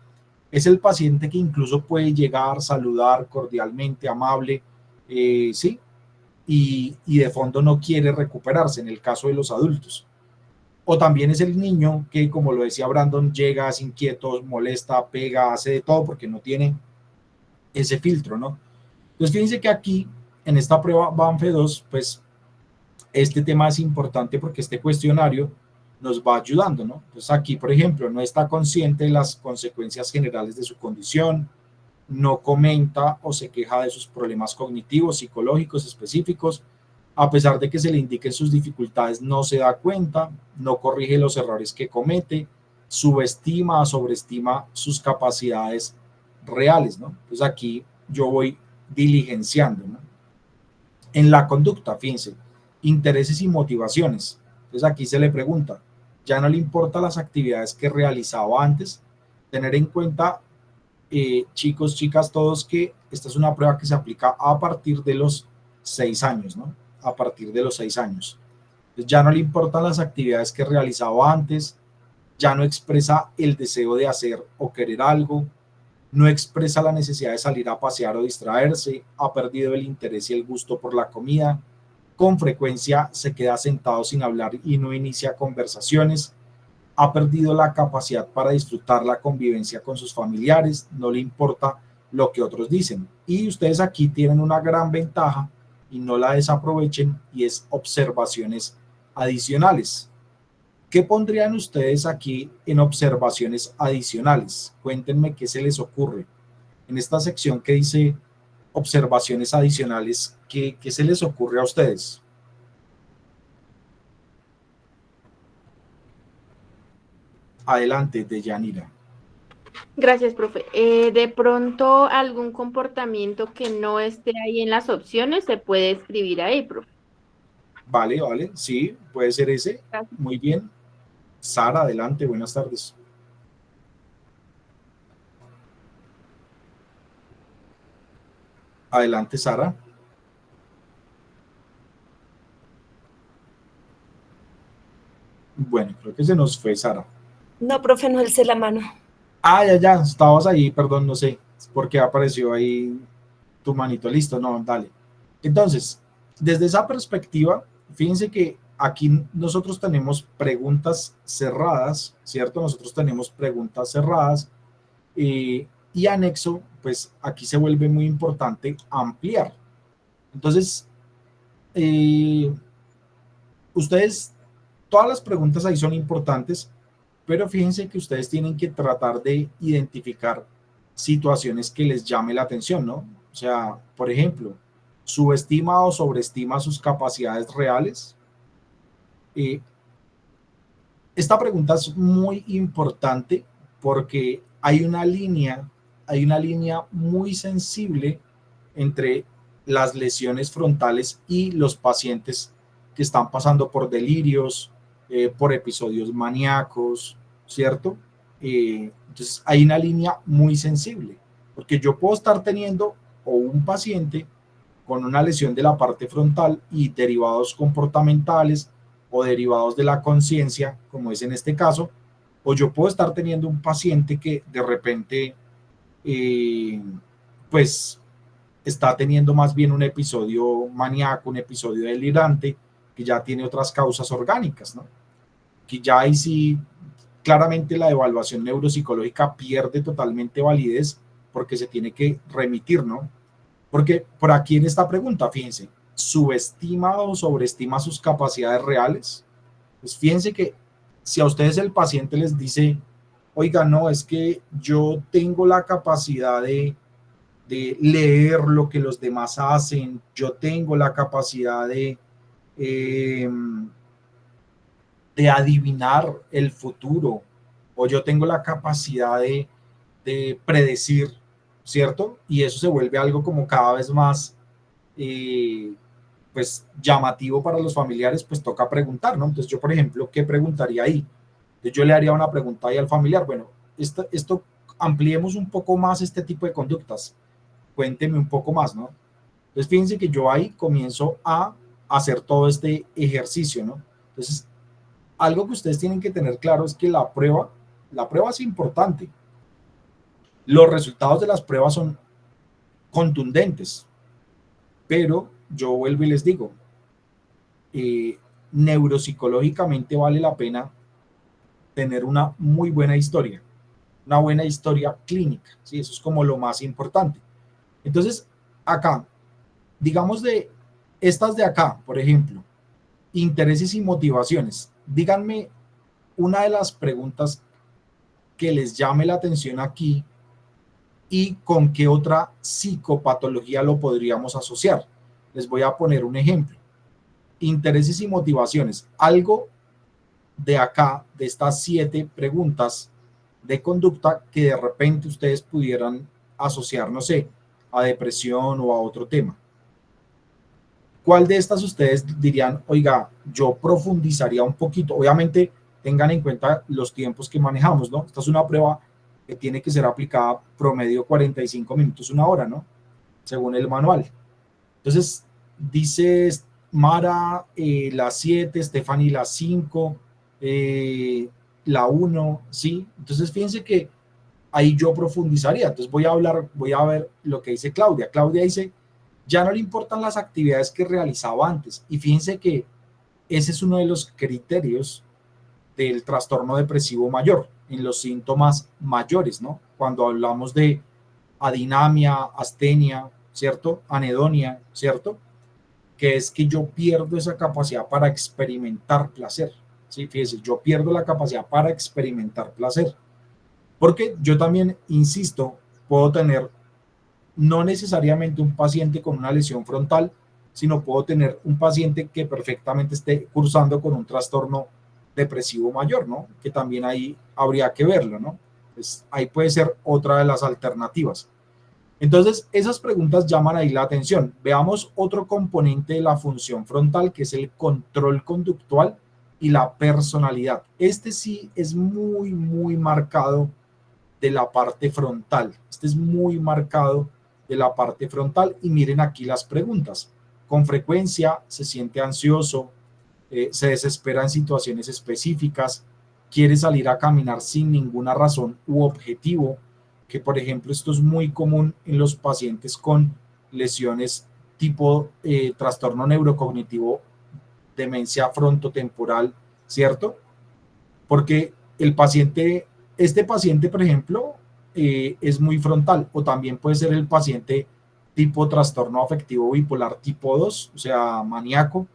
es el paciente que incluso puede llegar, saludar cordialmente, amable, ¿sí? Y de fondo no quiere recuperarse en el caso de los adultos. O también es el niño que, como lo decía Brandon, llega, es inquieto, molesta, pega, hace de todo porque no tiene ese filtro, ¿no? Entonces fíjense que aquí, en esta prueba Banfe 2, pues este tema es importante porque este cuestionario nos va ayudando, ¿no? Entonces aquí, por ejemplo, no está consciente de las consecuencias generales de su condición, no comenta o se queja de sus problemas cognitivos, psicológicos específicos, a pesar de que se le indiquen sus dificultades, no se da cuenta, no corrige los errores que comete, subestima o sobreestima sus capacidades reales, ¿no? Entonces aquí yo voy diligenciando, ¿no? En la conducta, fíjense, intereses y motivaciones. Entonces aquí se le pregunta, ¿ya no le importan las actividades que realizaba antes? Tener en cuenta, chicos, chicas, todos, que esta es una prueba que se aplica a partir de los 6 años, ¿no? A partir de los 6 años. Entonces ya no le importan las actividades que realizaba antes, ya no expresa el deseo de hacer o querer algo, no expresa la necesidad de salir a pasear o distraerse, ha perdido el interés y el gusto por la comida, con frecuencia se queda sentado sin hablar y no inicia conversaciones, ha perdido la capacidad para disfrutar la convivencia con sus familiares, no le importa lo que otros dicen. Y ustedes aquí tienen una gran ventaja y no la desaprovechen, y es observaciones adicionales. ¿Qué pondrían ustedes aquí en observaciones adicionales? Cuéntenme qué se les ocurre. En esta sección que dice observaciones adicionales, ¿qué se les ocurre a ustedes? Adelante, Deyanira. Gracias, profe. De pronto, algún comportamiento que no esté ahí en las opciones se puede escribir ahí, profe. Vale, vale, sí, puede ser ese. Gracias. Muy bien. Sara, adelante, buenas tardes. Adelante, Sara. Bueno, creo que se nos fue Sara. No, profe, no alcé la mano. Ah, ya, estabas ahí, perdón, no sé por qué apareció ahí tu manito. Listo, no, dale. Entonces, desde esa perspectiva, fíjense que aquí nosotros tenemos preguntas cerradas, ¿cierto? Nosotros tenemos preguntas cerradas y anexo, pues aquí se vuelve muy importante ampliar. Entonces, ustedes, todas las preguntas ahí son importantes, pero fíjense que ustedes tienen que tratar de identificar situaciones que les llame la atención, ¿no? O sea, por ejemplo, subestima o sobreestima sus capacidades reales. Esta pregunta es muy importante porque hay una línea muy sensible entre las lesiones frontales y los pacientes que están pasando por delirios, por episodios maníacos, ¿cierto? Entonces hay una línea muy sensible, porque yo puedo estar teniendo o un paciente con una lesión de la parte frontal y derivados comportamentales o derivados de la conciencia, como es en este caso, o yo puedo estar teniendo un paciente que de repente, pues, está teniendo más bien un episodio maníaco, un episodio delirante, que ya tiene otras causas orgánicas, ¿no? Que ya ahí sí, claramente la evaluación neuropsicológica pierde totalmente validez porque se tiene que remitir, ¿no? Porque por aquí en esta pregunta, fíjense, ¿subestima o sobreestima sus capacidades reales? Pues fíjense que si a ustedes el paciente les dice, oiga, no, es que yo tengo la capacidad de leer lo que los demás hacen, yo tengo la capacidad de adivinar el futuro, o yo tengo la capacidad de predecir, ¿cierto? Y eso se vuelve algo como cada vez más pues llamativo para los familiares, pues toca preguntar, ¿no? Entonces yo, por ejemplo, ¿qué preguntaría ahí? Entonces yo le haría una pregunta ahí al familiar, bueno, esto ampliemos un poco más este tipo de conductas, cuénteme un poco más, ¿no? Entonces fíjense que yo ahí comienzo a hacer todo este ejercicio, ¿no? Entonces, algo que ustedes tienen que tener claro es que la prueba es importante. Los resultados de las pruebas son contundentes, pero yo vuelvo y les digo, neuropsicológicamente vale la pena tener una muy buena historia clínica, ¿sí? Eso es como lo más importante. Entonces, acá, digamos de estas de acá, por ejemplo, intereses y motivaciones, díganme una de las preguntas que les llame la atención aquí y con qué otra psicopatología lo podríamos asociar. Les voy a poner un ejemplo. Intereses y motivaciones. Algo de acá, de estas 7 preguntas de conducta que de repente ustedes pudieran asociar, no sé, a depresión o a otro tema. ¿Cuál de estas ustedes dirían, oiga, yo profundizaría un poquito? Obviamente, tengan en cuenta los tiempos que manejamos, ¿no? Esta es una prueba que tiene que ser aplicada promedio 45 minutos, 1 hora, ¿no? Según el manual. Entonces, dice Mara la 7, Stephanie la 5, la 1, ¿sí? Entonces, fíjense que ahí yo profundizaría. Entonces, voy a ver lo que dice Claudia. Claudia dice, ya no le importan las actividades que realizaba antes. Y fíjense que ese es uno de los criterios del trastorno depresivo mayor, en los síntomas mayores, ¿no? Cuando hablamos de adinamia, astenia, ¿cierto? Anedonia, ¿cierto? Que es que yo pierdo esa capacidad para experimentar placer, ¿sí? Fíjense, yo pierdo la capacidad para experimentar placer. Porque yo también, insisto, puedo tener no necesariamente un paciente con una lesión frontal, sino puedo tener un paciente que perfectamente esté cursando con un trastorno depresivo mayor, ¿no? Que también ahí habría que verlo, ¿no? Pues ahí puede ser otra de las alternativas. Entonces, esas preguntas llaman ahí la atención. Veamos otro componente de la función frontal, que es el control conductual y la personalidad. Este sí es muy, muy marcado de la parte frontal. Este es muy marcado de la parte frontal. Y miren aquí las preguntas. Con frecuencia se siente ansioso, se desespera en situaciones específicas, quiere salir a caminar sin ninguna razón u objetivo, que por ejemplo esto es muy común en los pacientes con lesiones tipo trastorno neurocognitivo, demencia frontotemporal, ¿cierto? Porque el paciente, este paciente, por ejemplo, es muy frontal, o también puede ser el paciente tipo trastorno afectivo bipolar tipo 2, o sea, maníaco,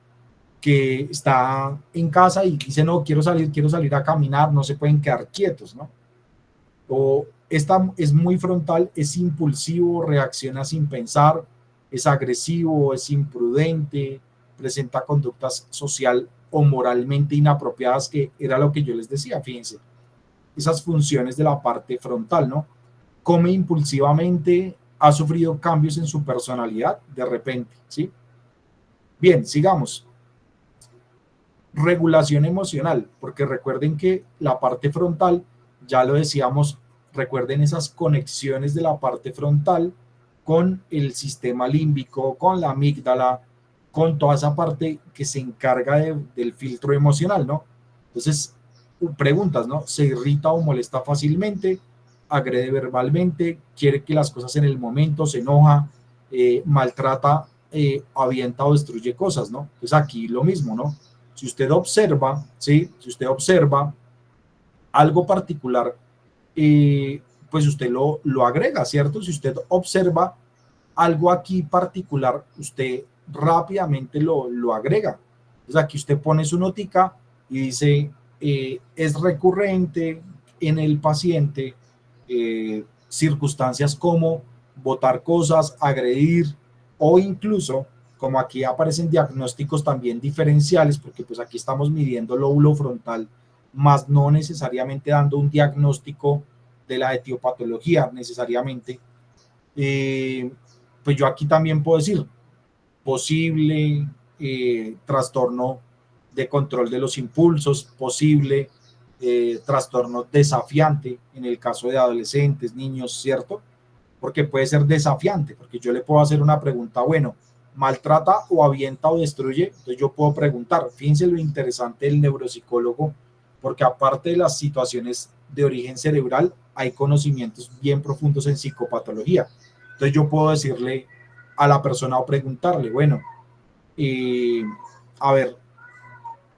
que está en casa y dice, no, quiero salir a caminar, no se pueden quedar quietos, ¿no? O esta es muy frontal, es impulsivo, reacciona sin pensar, es agresivo, es imprudente, presenta conductas social o moralmente inapropiadas, que era lo que yo les decía, fíjense, esas funciones de la parte frontal, ¿no? Come impulsivamente, ha sufrido cambios en su personalidad de repente, ¿sí? Bien, sigamos. Regulación emocional, porque recuerden que la parte frontal, ya lo decíamos, recuerden esas conexiones de la parte frontal con el sistema límbico, con la amígdala, con toda esa parte que se encarga del filtro emocional, ¿no? Entonces, preguntas, ¿no? ¿Se irrita o molesta fácilmente? ¿Agrede verbalmente? ¿Quiere que las cosas en el momento? ¿Se enoja? ¿Maltrata? ¿Avienta o destruye cosas, ¿no? Entonces aquí lo mismo, ¿no? Si usted observa, ¿sí? Si usted observa algo particular, pues usted lo agrega, ¿cierto? Si usted observa algo aquí particular, usted rápidamente lo agrega. Entonces aquí usted pone su notica y dice, es recurrente en el paciente circunstancias como botar cosas, agredir o incluso, como aquí aparecen diagnósticos también diferenciales, porque pues aquí estamos midiendo lóbulo frontal, más no necesariamente dando un diagnóstico de la etiopatología necesariamente. Pues yo aquí también puedo decir posible trastorno de control de los impulsos, posible trastorno desafiante en el caso de adolescentes, niños, ¿cierto? Porque puede ser desafiante, porque yo le puedo hacer una pregunta, bueno, maltrata o avienta o destruye, entonces yo puedo preguntar, fíjense lo interesante del neuropsicólogo, porque aparte de las situaciones de origen cerebral, hay conocimientos bien profundos en psicopatología. Entonces yo puedo decirle a la persona o preguntarle, bueno, eh, a ver,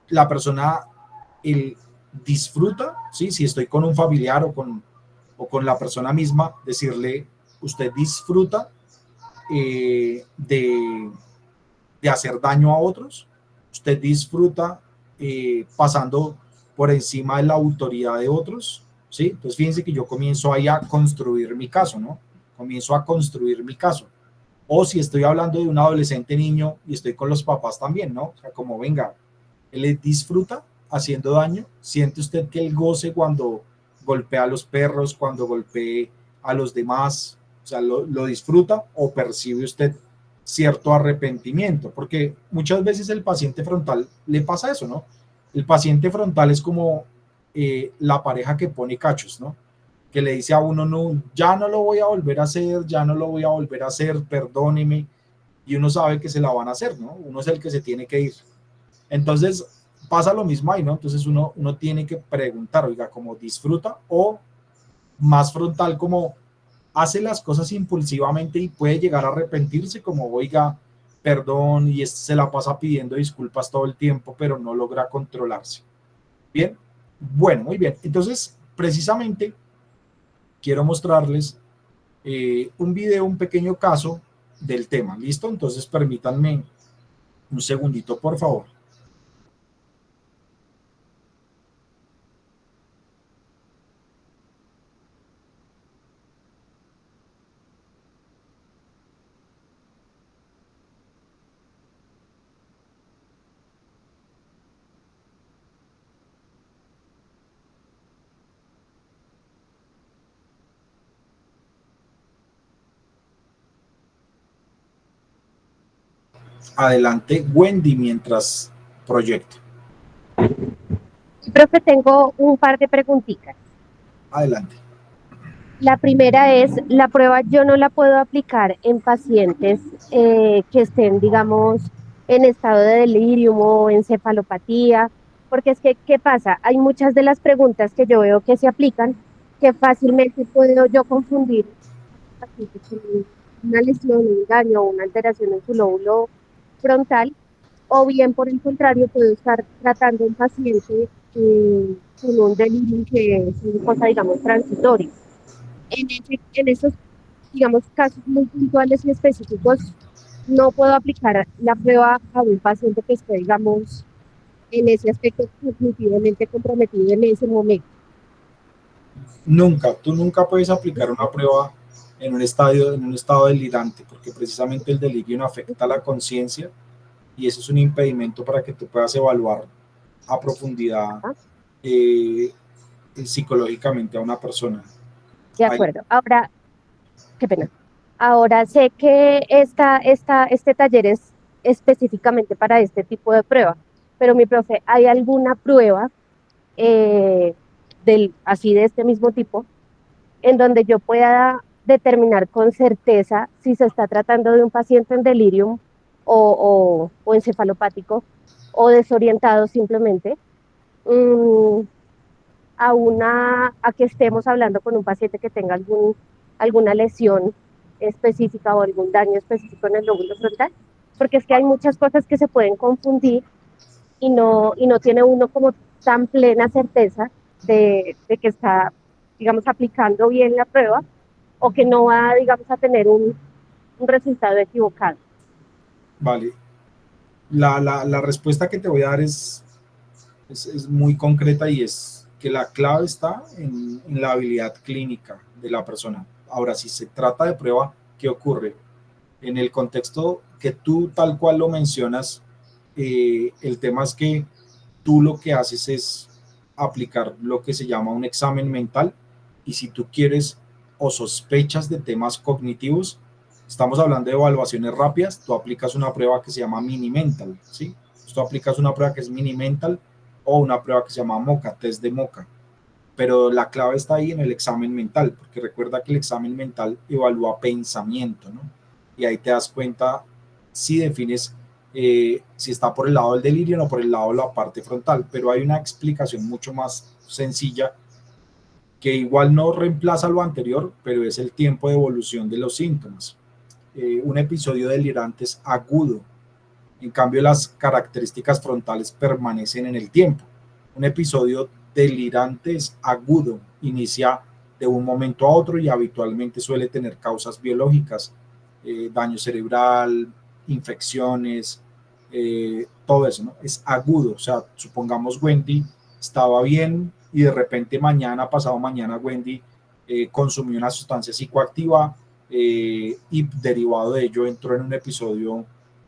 la persona disfruta, ¿sí? Si estoy con un familiar o con la persona misma, decirle, usted disfruta de hacer daño a otros, usted disfruta pasando por encima de la autoridad de otros, ¿sí? Entonces fíjense que yo comienzo ahí a construir mi caso, ¿no? Comienzo a construir mi caso. O si estoy hablando de un adolescente niño y estoy con los papás también, ¿no? O sea, como venga, él disfruta haciendo daño, siente usted que él goce cuando golpea a los perros, cuando golpea a los demás, o sea, lo disfruta o percibe usted cierto arrepentimiento, porque muchas veces el paciente frontal le pasa eso, ¿no? El paciente frontal es como la pareja que pone cachos, ¿no? Que le dice a uno, no, ya no lo voy a volver a hacer, ya no lo voy a volver a hacer, perdóneme, y uno sabe que se la van a hacer, ¿no? Uno es el que se tiene que ir. Entonces pasa lo mismo ahí, ¿no? Entonces uno tiene que preguntar, oiga, ¿cómo disfruta? O más frontal, como hace las cosas impulsivamente y puede llegar a arrepentirse, como, oiga, perdón, y se la pasa pidiendo disculpas todo el tiempo, pero no logra controlarse. Bien, bueno, muy bien. Entonces, precisamente, quiero mostrarles un video, un pequeño caso del tema. ¿Listo? Entonces, permítanme un segundito, por favor. Adelante, Wendy, mientras proyecto. Profe, tengo un par de preguntitas. Adelante. La primera es, la prueba yo no la puedo aplicar en pacientes que estén, digamos, en estado de delirium o encefalopatía, porque es que, ¿qué pasa? Hay muchas de las preguntas que yo veo que se aplican que fácilmente puedo yo confundir paciente con una lesión, un daño o una alteración en su lóbulo frontal, o bien por el contrario, puedo estar tratando a un paciente con un delirium que es una cosa, digamos, transitoria. En esos, digamos, casos muy puntuales y específicos, no puedo aplicar la prueba a un paciente que esté, digamos, en ese aspecto cognitivamente comprometido en ese momento. Tú nunca puedes aplicar una prueba en un estado delirante, porque precisamente el delirio no afecta a la conciencia y eso es un impedimento para que tú puedas evaluar a profundidad psicológicamente a una persona. De acuerdo. Ahora, qué pena. Ahora sé que este taller es específicamente para este tipo de prueba, pero mi profe, ¿hay alguna prueba así de este mismo tipo en donde yo pueda determinar con certeza si se está tratando de un paciente en delirium o encefalopático o desorientado simplemente, a que estemos hablando con un paciente que tenga alguna lesión específica o algún daño específico en el lóbulo frontal? Porque es que hay muchas cosas que se pueden confundir y no tiene uno como tan plena certeza de que está, digamos, aplicando bien la prueba o que no va, digamos, a tener un resultado equivocado. Vale. La respuesta que te voy a dar es muy concreta y es que la clave está en la habilidad clínica de la persona. Ahora, si se trata de prueba, ¿qué ocurre? En el contexto que tú tal cual lo mencionas, el tema es que tú lo que haces es aplicar lo que se llama un examen mental y si tú quieres o sospechas de temas cognitivos, estamos hablando de evaluaciones rápidas, tú aplicas una prueba que se llama mini mental, ¿sí? Tú aplicas una prueba que es mini mental o una prueba que se llama MOCA, test de MOCA, pero la clave está ahí en el examen mental, porque recuerda que el examen mental evalúa pensamiento, ¿no? Y ahí te das cuenta si defines si está por el lado del delirio o por el lado de la parte frontal, pero hay una explicación mucho más sencilla que igual no reemplaza lo anterior, pero es el tiempo de evolución de los síntomas. Un episodio delirante es agudo, en cambio las características frontales permanecen en el tiempo. Un episodio delirante es agudo, inicia de un momento a otro y habitualmente suele tener causas biológicas, daño cerebral, infecciones, todo eso, ¿no? Es agudo, o sea, supongamos Wendy estaba bien y de repente pasado mañana, Wendy consumió una sustancia psicoactiva y derivado de ello entró en un episodio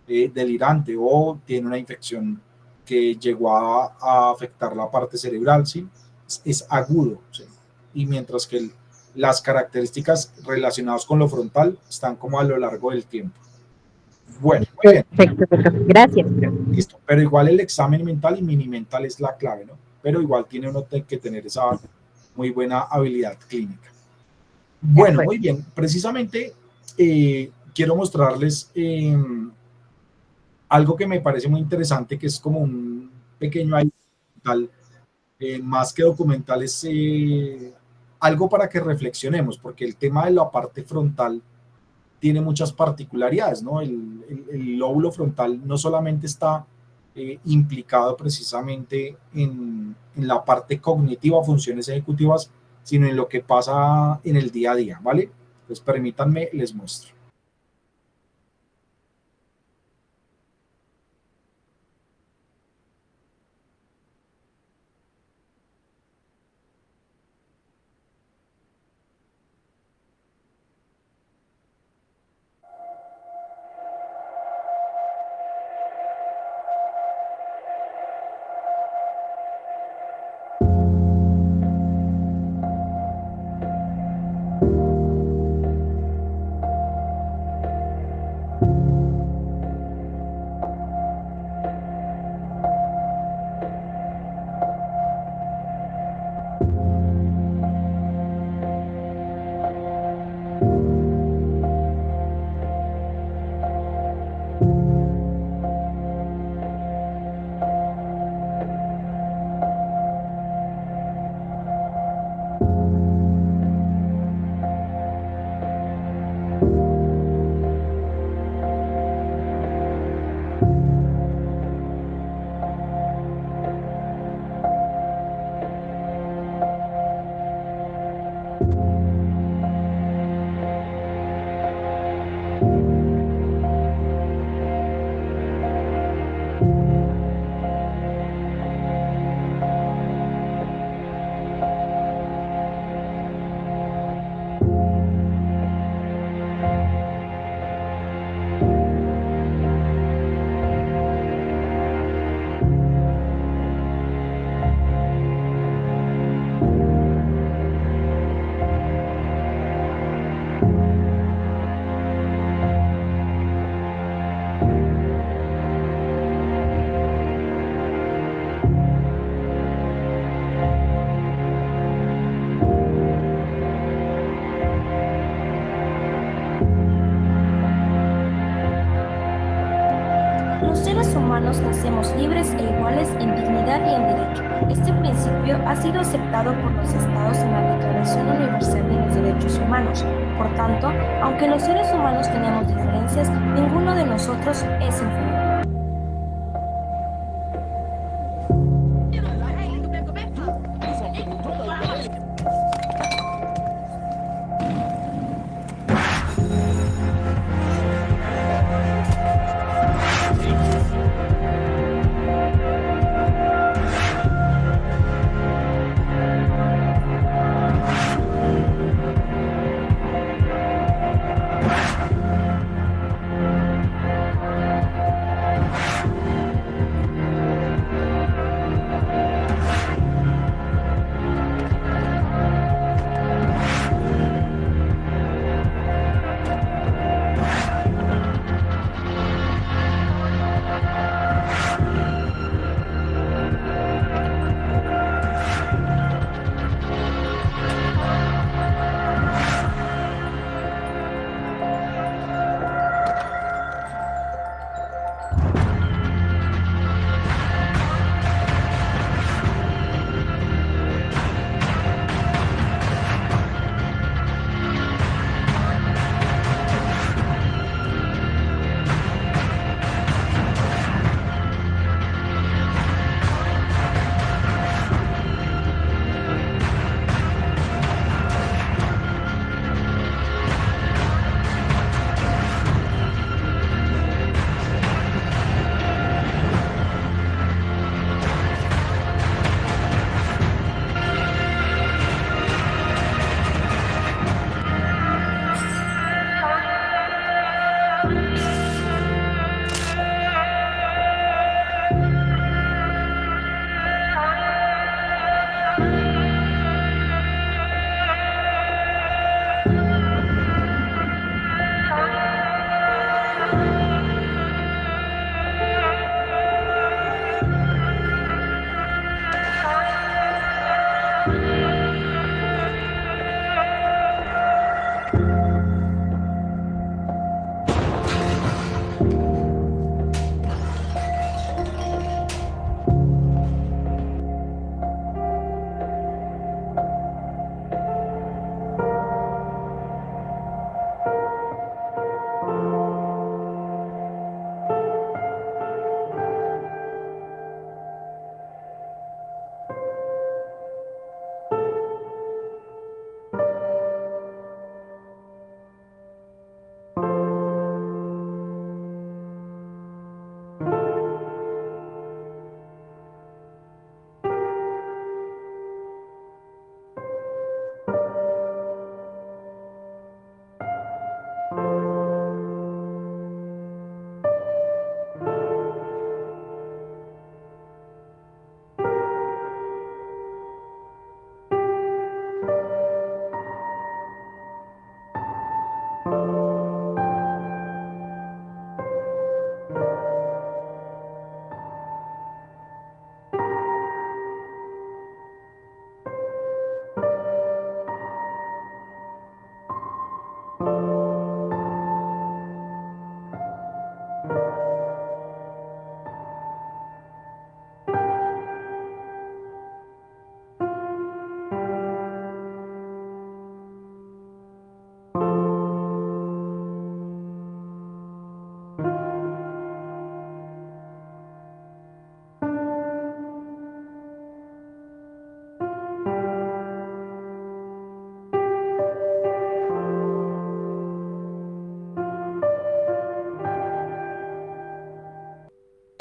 delirante o tiene una infección que llegó a afectar la parte cerebral, ¿sí? Es agudo, ¿sí? Y mientras que las características relacionadas con lo frontal están como a lo largo del tiempo. Bueno, muy bien. Perfecto, gracias. Listo, pero igual el examen mental y mini mental es la clave, ¿no? Pero igual tiene uno que tener esa muy buena habilidad clínica. Bueno, muy bien. Precisamente quiero mostrarles algo que me parece muy interesante, que es como un pequeño documental, más que documental, es algo para que reflexionemos, porque el tema de la parte frontal tiene muchas particularidades, ¿no? El lóbulo frontal no solamente está implicado precisamente en la parte cognitiva, funciones ejecutivas, sino en lo que pasa en el día a día, ¿vale? Entonces, permítanme, les muestro. seres humanos nacemos libres e iguales en dignidad y en derecho. Este principio ha sido aceptado por los Estados en la Declaración Universal de los Derechos Humanos. Por tanto, aunque los seres humanos tenemos diferencias, ninguno de nosotros es inferior.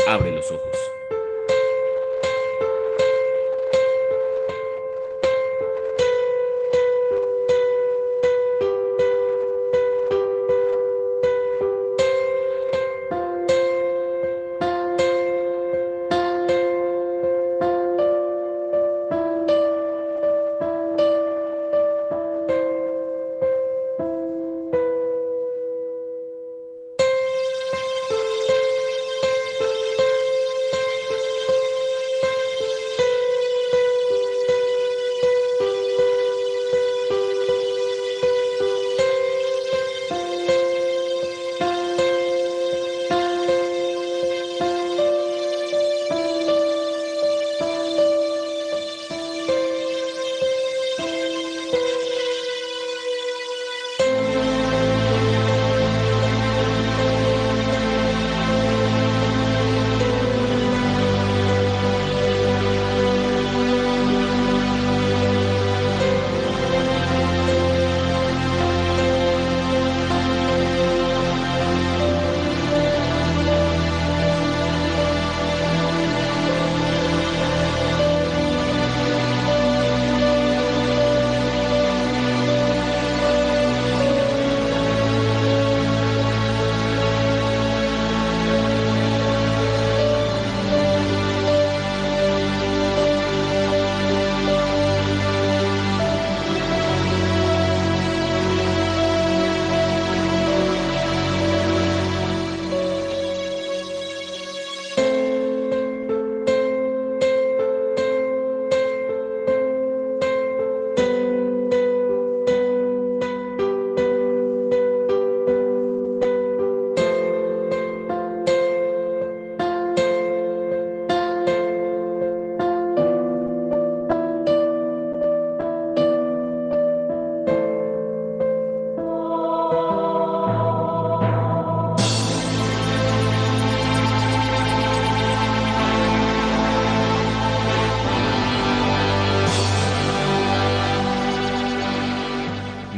Abre los ojos.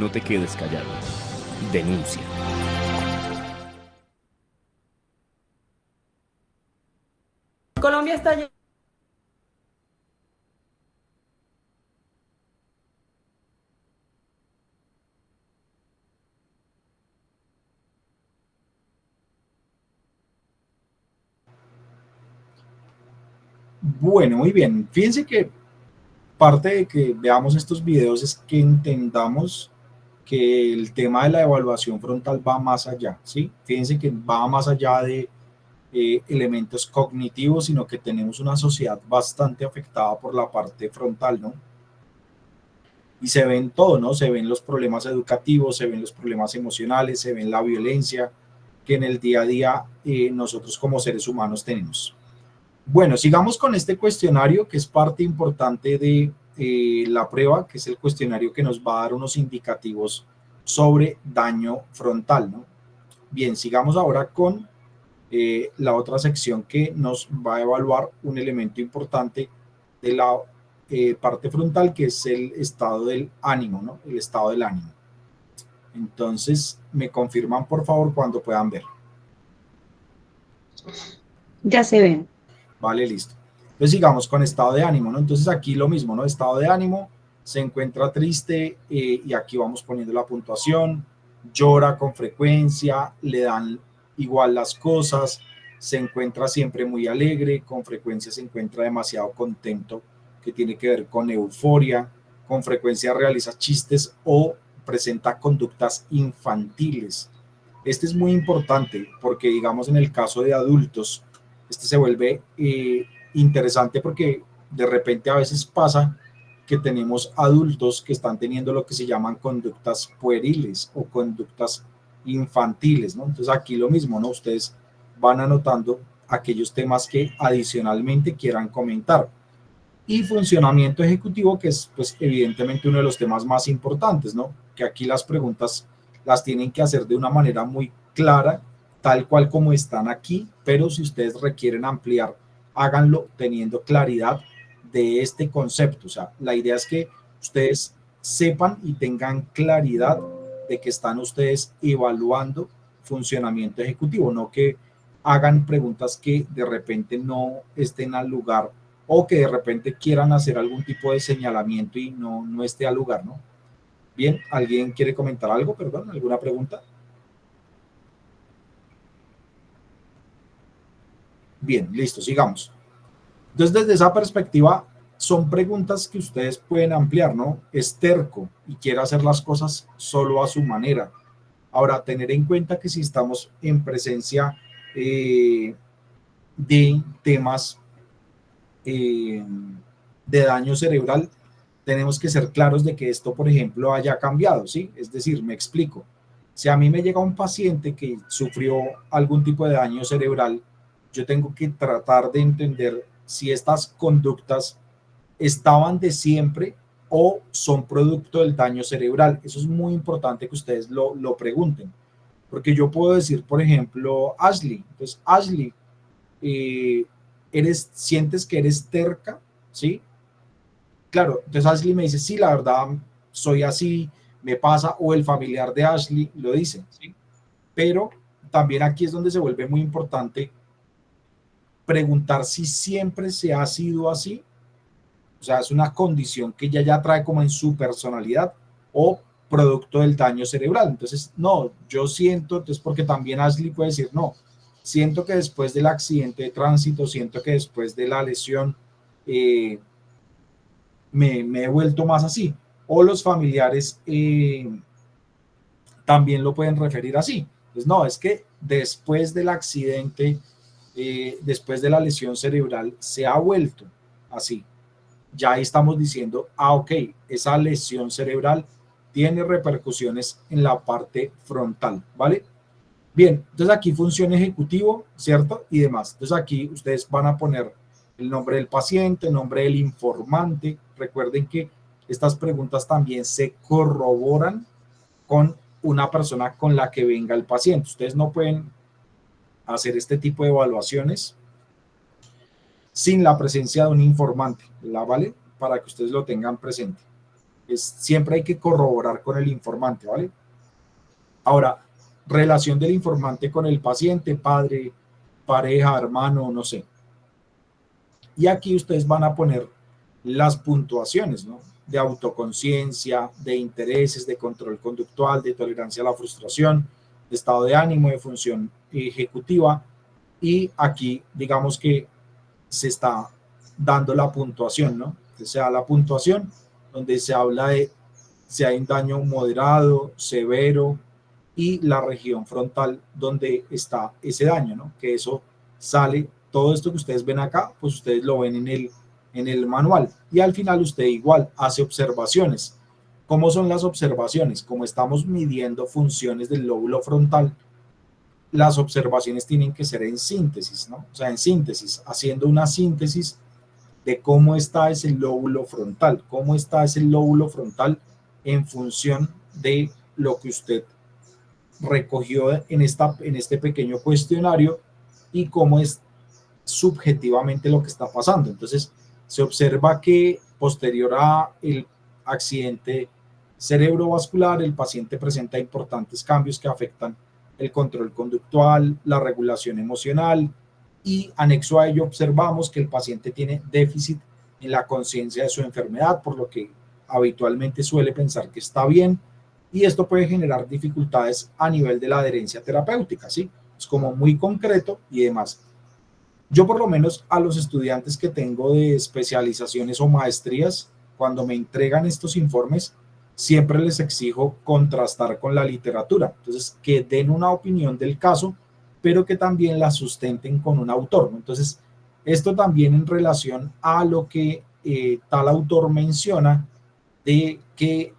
No te quedes callado. Denuncia. Colombia está lleno. Bueno, muy bien. Fíjense que parte de que veamos estos videos es que entendamos que el tema de la evaluación frontal va más allá, ¿sí? Fíjense que va más allá de elementos cognitivos, sino que tenemos una sociedad bastante afectada por la parte frontal, ¿no? Y se ven todo, ¿no? Se ven los problemas educativos, se ven los problemas emocionales, se ven la violencia que en el día a día nosotros como seres humanos tenemos. Bueno, sigamos con este cuestionario que es parte importante de la prueba, que es el cuestionario que nos va a dar unos indicativos sobre daño frontal, ¿no? Bien, sigamos ahora con la otra sección que nos va a evaluar un elemento importante de la parte frontal, que es el estado del ánimo, ¿no? El estado del ánimo. Entonces, me confirman por favor cuando puedan ver. Ya se ven. Vale, listo. Entonces sigamos con estado de ánimo, ¿no? Entonces aquí lo mismo, ¿no? Estado de ánimo, se encuentra triste y aquí vamos poniendo la puntuación, llora con frecuencia, le dan igual las cosas, se encuentra siempre muy alegre, con frecuencia se encuentra demasiado contento, que tiene que ver con euforia, con frecuencia realiza chistes o presenta conductas infantiles. Este es muy importante porque, digamos, en el caso de adultos, este se vuelve interesante porque de repente a veces pasa que tenemos adultos que están teniendo lo que se llaman conductas pueriles o conductas infantiles, ¿no? Entonces aquí lo mismo, ¿no? Ustedes van anotando aquellos temas que adicionalmente quieran comentar. Y funcionamiento ejecutivo, que es pues evidentemente uno de los temas más importantes, ¿no? Que aquí las preguntas las tienen que hacer de una manera muy clara, tal cual como están aquí, pero si ustedes requieren ampliar, háganlo teniendo claridad de este concepto. O sea, la idea es que ustedes sepan y tengan claridad de que están ustedes evaluando funcionamiento ejecutivo, no que hagan preguntas que de repente no estén al lugar o que de repente quieran hacer algún tipo de señalamiento y no esté al lugar, ¿no? Bien, ¿alguien quiere comentar algo, perdón? ¿Alguna pregunta? Bien, listo, sigamos. Entonces, desde esa perspectiva, son preguntas que ustedes pueden ampliar, ¿no? Es terco y quiere hacer las cosas solo a su manera. Ahora, tener en cuenta que si estamos en presencia de temas de daño cerebral, tenemos que ser claros de que esto, por ejemplo, haya cambiado, ¿sí? Es decir, me explico. Si a mí me llega un paciente que sufrió algún tipo de daño cerebral, yo tengo que tratar de entender si estas conductas estaban de siempre o son producto del daño cerebral. Eso es muy importante que ustedes lo pregunten, porque yo puedo decir, por ejemplo, Ashley, entonces, Ashley, sientes que eres terca, ¿sí? Claro, entonces Ashley me dice, sí, la verdad, soy así, me pasa, o el familiar de Ashley lo dice, ¿sí? Pero también aquí es donde se vuelve muy importante preguntar si siempre se ha sido así, o sea, es una condición que ella ya trae como en su personalidad o producto del daño cerebral. Entonces, no, yo siento, entonces porque también Ashley puede decir, no, siento que después del accidente de tránsito, siento que después de la lesión, me he vuelto más así. O los familiares también lo pueden referir así. Pues no, es que después del accidente, después de la lesión cerebral, se ha vuelto así. Ya ahí estamos diciendo, ok, esa lesión cerebral tiene repercusiones en la parte frontal, ¿vale? Bien, entonces aquí función ejecutivo, ¿cierto? Y demás. Entonces aquí ustedes van a poner el nombre del paciente, el nombre del informante. Recuerden que estas preguntas también se corroboran con una persona con la que venga el paciente. Ustedes no pueden hacer este tipo de evaluaciones sin la presencia de un informante, ¿vale? Para que ustedes lo tengan presente. Siempre hay que corroborar con el informante, ¿vale? Ahora, relación del informante con el paciente, padre, pareja, hermano, no sé. Y aquí ustedes van a poner las puntuaciones, ¿no? De autoconciencia, de intereses, de control conductual, de tolerancia a la frustración, de estado de ánimo, de función ejecutiva. Y aquí, digamos que se está dando la puntuación, ¿no? Que sea la puntuación donde se habla de si hay un daño moderado, severo, y la región frontal donde está ese daño, ¿no? Que eso sale, todo esto que ustedes ven acá, pues ustedes lo ven en el manual. Y al final usted igual hace observaciones. ¿Cómo son las observaciones? Como estamos midiendo funciones del lóbulo frontal, las observaciones tienen que ser en síntesis, ¿no? O sea, en síntesis, haciendo una síntesis de cómo está ese lóbulo frontal, cómo está ese lóbulo frontal en función de lo que usted recogió en este pequeño cuestionario y cómo es subjetivamente lo que está pasando. Entonces, se observa que posterior a el accidente cerebrovascular, el paciente presenta importantes cambios que afectan el control conductual, la regulación emocional, y anexo a ello observamos que el paciente tiene déficit en la conciencia de su enfermedad, por lo que habitualmente suele pensar que está bien, y esto puede generar dificultades a nivel de la adherencia terapéutica, ¿sí? Es como muy concreto y demás. Yo por lo menos a los estudiantes que tengo de especializaciones o maestrías, cuando me entregan estos informes, siempre les exijo contrastar con la literatura. Entonces, que den una opinión del caso, pero que también la sustenten con un autor, ¿no? Entonces, esto también en relación a lo que tal autor menciona de que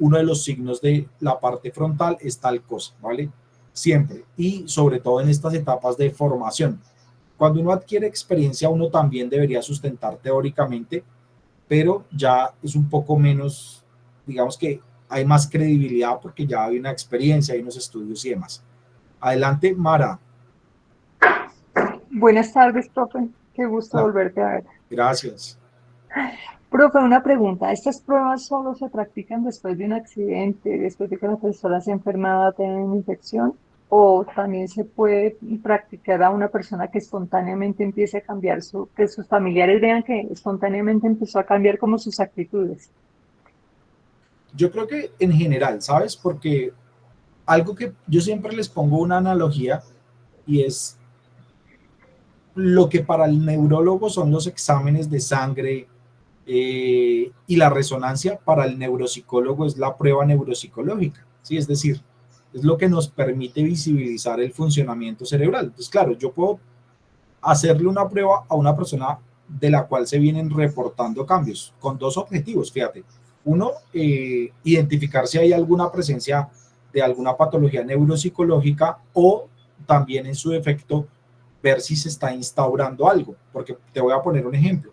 uno de los signos de la parte frontal es tal cosa, ¿vale? Siempre, y sobre todo en estas etapas de formación. Cuando uno adquiere experiencia, uno también debería sustentar teóricamente, pero ya es un poco menos, digamos que hay más credibilidad porque ya hay una experiencia, hay unos estudios y demás. Adelante, Mara. Buenas tardes, profe. Qué gusto volverte a ver. Gracias. Profe, una pregunta. ¿Estas pruebas solo se practican después de un accidente, después de que la persona se ha enfermado, tiene una infección? ¿O también se puede practicar a una persona que espontáneamente empiece a cambiar, que sus familiares vean que espontáneamente empezó a cambiar como sus actitudes? Yo creo que en general, ¿sabes? Porque algo que yo siempre les pongo una analogía y es lo que para el neurólogo son los exámenes de sangre y la resonancia, para el neuropsicólogo es la prueba neuropsicológica, ¿sí? Es decir, es lo que nos permite visibilizar el funcionamiento cerebral. Entonces, claro, yo puedo hacerle una prueba a una persona de la cual se vienen reportando cambios, con dos objetivos, fíjate. Uno, identificar si hay alguna presencia de alguna patología neuropsicológica, o también en su defecto ver si se está instaurando algo, porque te voy a poner un ejemplo.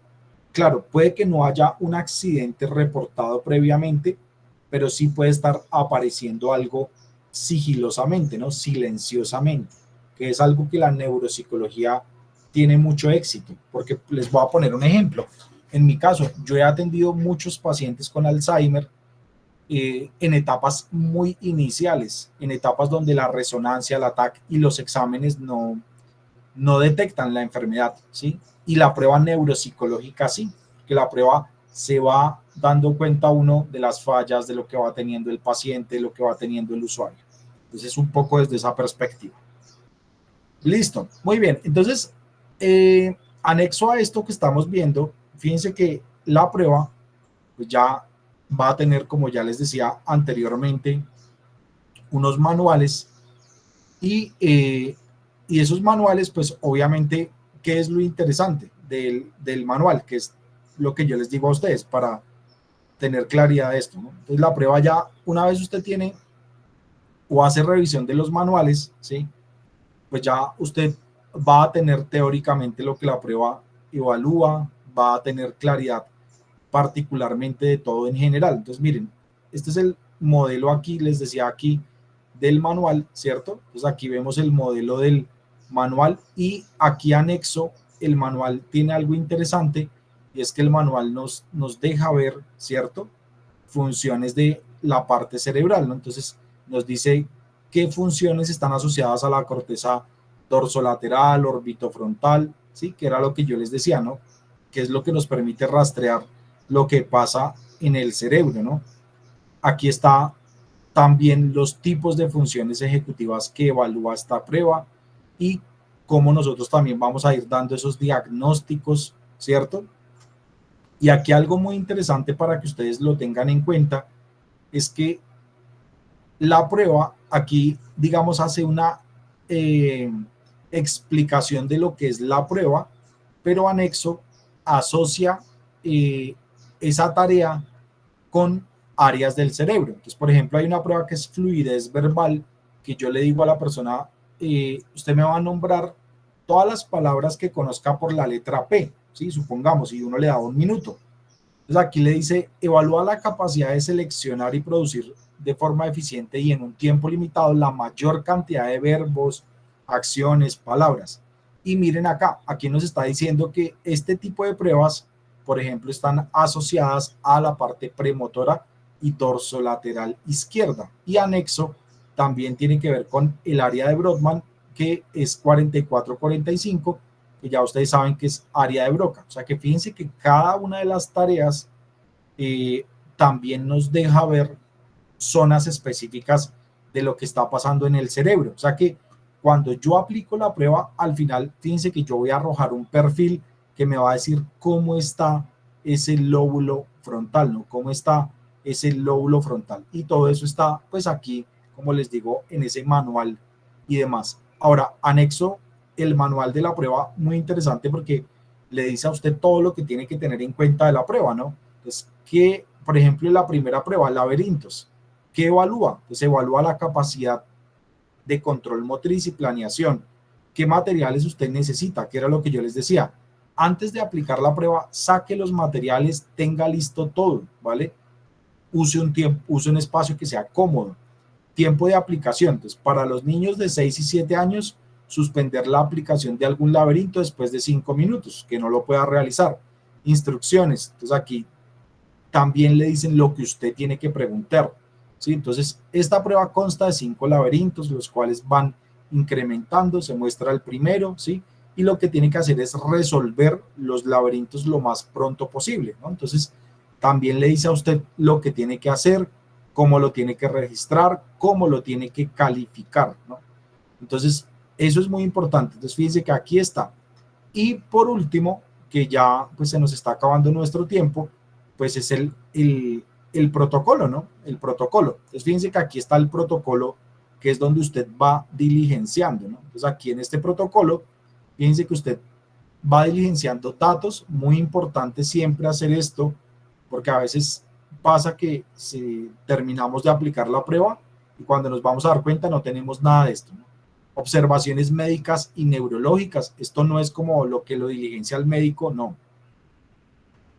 Claro, puede que no haya un accidente reportado previamente, pero sí puede estar apareciendo algo sigilosamente, ¿no? Silenciosamente, que es algo que la neuropsicología tiene mucho éxito, porque les voy a poner un ejemplo. En mi caso, yo he atendido muchos pacientes con Alzheimer en etapas muy iniciales, en etapas donde la resonancia, el TAC y los exámenes no detectan la enfermedad, ¿sí? Y la prueba neuropsicológica sí, que la prueba se va dando cuenta uno de las fallas, de lo que va teniendo el paciente, de lo que va teniendo el usuario. Entonces, un poco desde esa perspectiva. Listo, muy bien. Entonces, anexo a esto que estamos viendo, fíjense que la prueba pues ya va a tener, como ya les decía anteriormente, unos manuales y esos manuales, pues obviamente, ¿qué es lo interesante del manual? Que es lo que yo les digo a ustedes para tener claridad de esto, ¿no? Entonces la prueba ya, una vez usted tiene o hace revisión de los manuales, ¿sí? Pues ya usted va a tener teóricamente lo que la prueba evalúa, va a tener claridad particularmente de todo en general. Entonces miren, este es el modelo aquí, les decía aquí, del manual, ¿cierto? Entonces aquí vemos el modelo del manual y aquí anexo el manual tiene algo interesante y es que el manual nos deja ver, ¿cierto? funciones de la parte cerebral, ¿no? Entonces nos dice qué funciones están asociadas a la corteza dorsolateral, orbitofrontal, ¿sí? Que era lo que yo les decía, ¿no? Que es lo que nos permite rastrear lo que pasa en el cerebro, ¿no? Aquí está también los tipos de funciones ejecutivas que evalúa esta prueba y cómo nosotros también vamos a ir dando esos diagnósticos, ¿cierto? Y aquí algo muy interesante para que ustedes lo tengan en cuenta es que la prueba aquí, digamos, hace una explicación de lo que es la prueba, pero anexo asocia esa tarea con áreas del cerebro. Entonces, por ejemplo, hay una prueba que es fluidez verbal, que yo le digo a la persona, usted me va a nombrar todas las palabras que conozca por la letra P, ¿sí? Supongamos, y uno le da 1 minuto. Entonces aquí le dice, evalúa la capacidad de seleccionar y producir de forma eficiente y en un tiempo limitado la mayor cantidad de verbos, acciones, palabras. Y miren acá, aquí nos está diciendo que este tipo de pruebas, por ejemplo, están asociadas a la parte premotora y dorsolateral izquierda. Y anexo también tiene que ver con el área de Brodmann, que es 44-45, que ya ustedes saben que es área de Broca. O sea que fíjense que cada una de las tareas también nos deja ver zonas específicas de lo que está pasando en el cerebro. O sea que cuando yo aplico la prueba, al final, fíjense que yo voy a arrojar un perfil que me va a decir cómo está ese lóbulo frontal, ¿no? Cómo está ese lóbulo frontal. Y todo eso está, pues aquí, como les digo, en ese manual y demás. Ahora, anexo el manual de la prueba, muy interesante porque le dice a usted todo lo que tiene que tener en cuenta de la prueba, ¿no? Entonces, que, por ejemplo, en la primera prueba, laberintos, ¿qué evalúa? Pues evalúa la capacidad de control motriz y planeación. ¿Qué materiales usted necesita? Que era lo que yo les decía. Antes de aplicar la prueba, saque los materiales, tenga listo todo, ¿vale? Use un espacio que sea cómodo. Tiempo de aplicación. Entonces, para los niños de 6 y 7 años, suspender la aplicación de algún laberinto después de 5 minutos, que no lo pueda realizar. Instrucciones. Entonces, aquí también le dicen lo que usted tiene que preguntar, ¿sí? Entonces, esta prueba consta de 5 laberintos, los cuales van incrementando. Se muestra el primero, ¿sí? Y lo que tiene que hacer es resolver los laberintos lo más pronto posible, ¿no? Entonces, también le dice a usted lo que tiene que hacer, cómo lo tiene que registrar, cómo lo tiene que calificar, ¿no? Entonces, eso es muy importante. Entonces, fíjense que aquí está. Y por último, que ya pues se nos está acabando nuestro tiempo, pues es el protocolo, ¿no? El protocolo. Entonces, fíjense que aquí está el protocolo, que es donde usted va diligenciando, ¿no? Entonces, aquí en este protocolo, fíjense que usted va diligenciando datos. Muy importante siempre hacer esto, porque a veces pasa que si terminamos de aplicar la prueba y cuando nos vamos a dar cuenta no tenemos nada de esto, ¿no? Observaciones médicas y neurológicas. Esto no es como lo que lo diligencia el médico, no.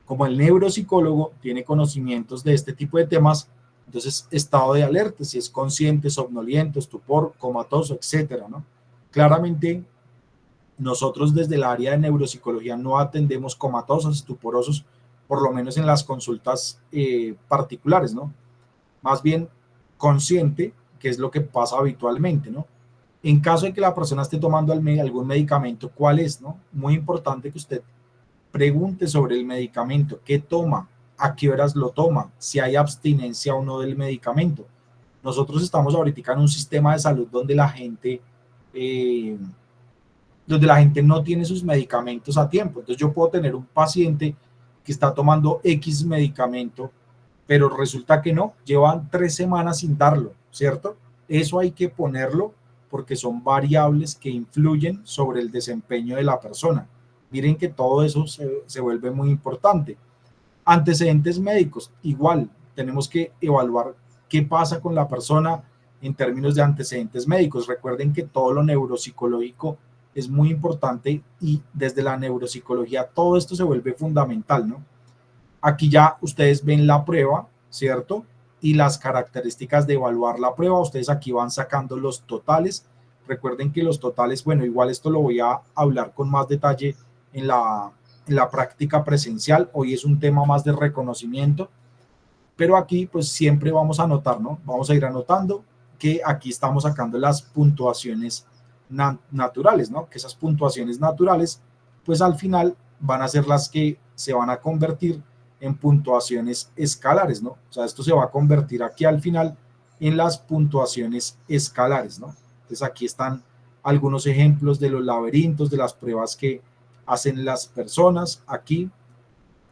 Como el neuropsicólogo tiene conocimientos de este tipo de temas, entonces estado de alerta, si es consciente, somnoliento, estupor, comatoso, etcétera, ¿no? Claramente nosotros desde el área de neuropsicología no atendemos comatosos, estuporosos, por lo menos en las consultas particulares, ¿no? Más bien consciente, que es lo que pasa habitualmente, ¿no? En caso de que la persona esté tomando algún medicamento, ¿cuál es, no? Muy importante que usted pregunte sobre el medicamento, qué toma, a qué horas lo toma, si hay abstinencia o no del medicamento. Nosotros estamos ahorita en un sistema de salud donde la gente no tiene sus medicamentos a tiempo. Entonces yo puedo tener un paciente que está tomando X medicamento, pero resulta que no, llevan 3 semanas sin darlo, ¿cierto? Eso hay que ponerlo porque son variables que influyen sobre el desempeño de la persona. Miren que todo eso se vuelve muy importante. Antecedentes médicos, igual, tenemos que evaluar qué pasa con la persona en términos de antecedentes médicos. Recuerden que todo lo neuropsicológico es muy importante y desde la neuropsicología todo esto se vuelve fundamental, ¿no? Aquí ya ustedes ven la prueba, ¿cierto? Y las características de evaluar la prueba. Ustedes aquí van sacando los totales. Recuerden que los totales, bueno, igual esto lo voy a hablar con más detalle en la práctica presencial. Hoy es un tema más de reconocimiento. pero aquí pues siempre vamos a anotar, ¿no? Vamos a ir anotando que aquí estamos sacando las puntuaciones naturales, ¿no? Que esas puntuaciones naturales pues al final van a ser las que se van a convertir en puntuaciones escalares, ¿no? O sea, esto se va a convertir aquí al final en las puntuaciones escalares, ¿no? Entonces aquí están algunos ejemplos de los laberintos, de las pruebas que hacen las personas aquí,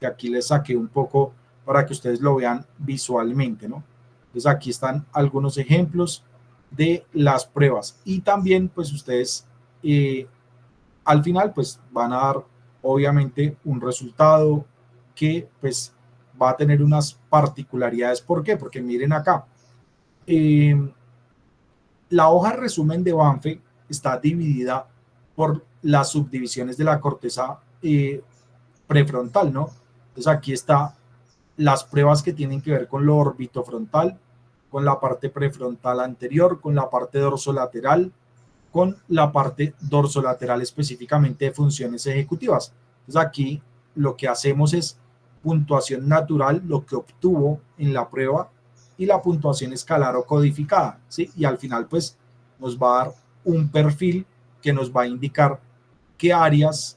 que aquí les saqué un poco para que ustedes lo vean visualmente, ¿no? Entonces aquí están algunos ejemplos de las pruebas y también pues ustedes al final pues van a dar obviamente un resultado que pues va a tener unas particularidades. ¿Por qué? Porque miren acá, la hoja resumen de Banfi está dividida por las subdivisiones de la corteza prefrontal, ¿no? Entonces aquí está las pruebas que tienen que ver con lo orbitofrontal, con la parte prefrontal anterior, con la parte dorsolateral, con la parte dorsolateral específicamente de funciones ejecutivas. Entonces aquí lo que hacemos es puntuación natural, lo que obtuvo en la prueba, y la puntuación escalar o codificada, ¿sí? Y al final pues nos va a dar un perfil que nos va a indicar qué áreas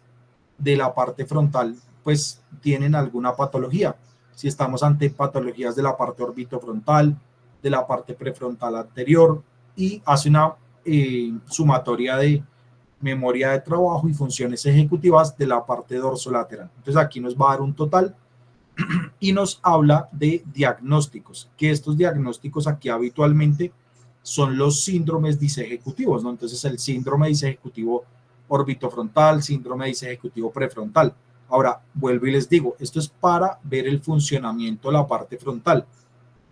de la parte frontal pues tienen alguna patología. Si estamos ante patologías de la parte orbitofrontal, de la parte prefrontal anterior, y hace una sumatoria de memoria de trabajo y funciones ejecutivas de la parte dorsolateral. Entonces aquí nos va a dar un total y nos habla de diagnósticos, que estos diagnósticos aquí habitualmente son los síndromes disejecutivos, ¿no? Entonces el síndrome disejecutivo orbitofrontal, síndrome disejecutivo prefrontal. Ahora, vuelvo y les digo, esto es para ver el funcionamiento de la parte frontal.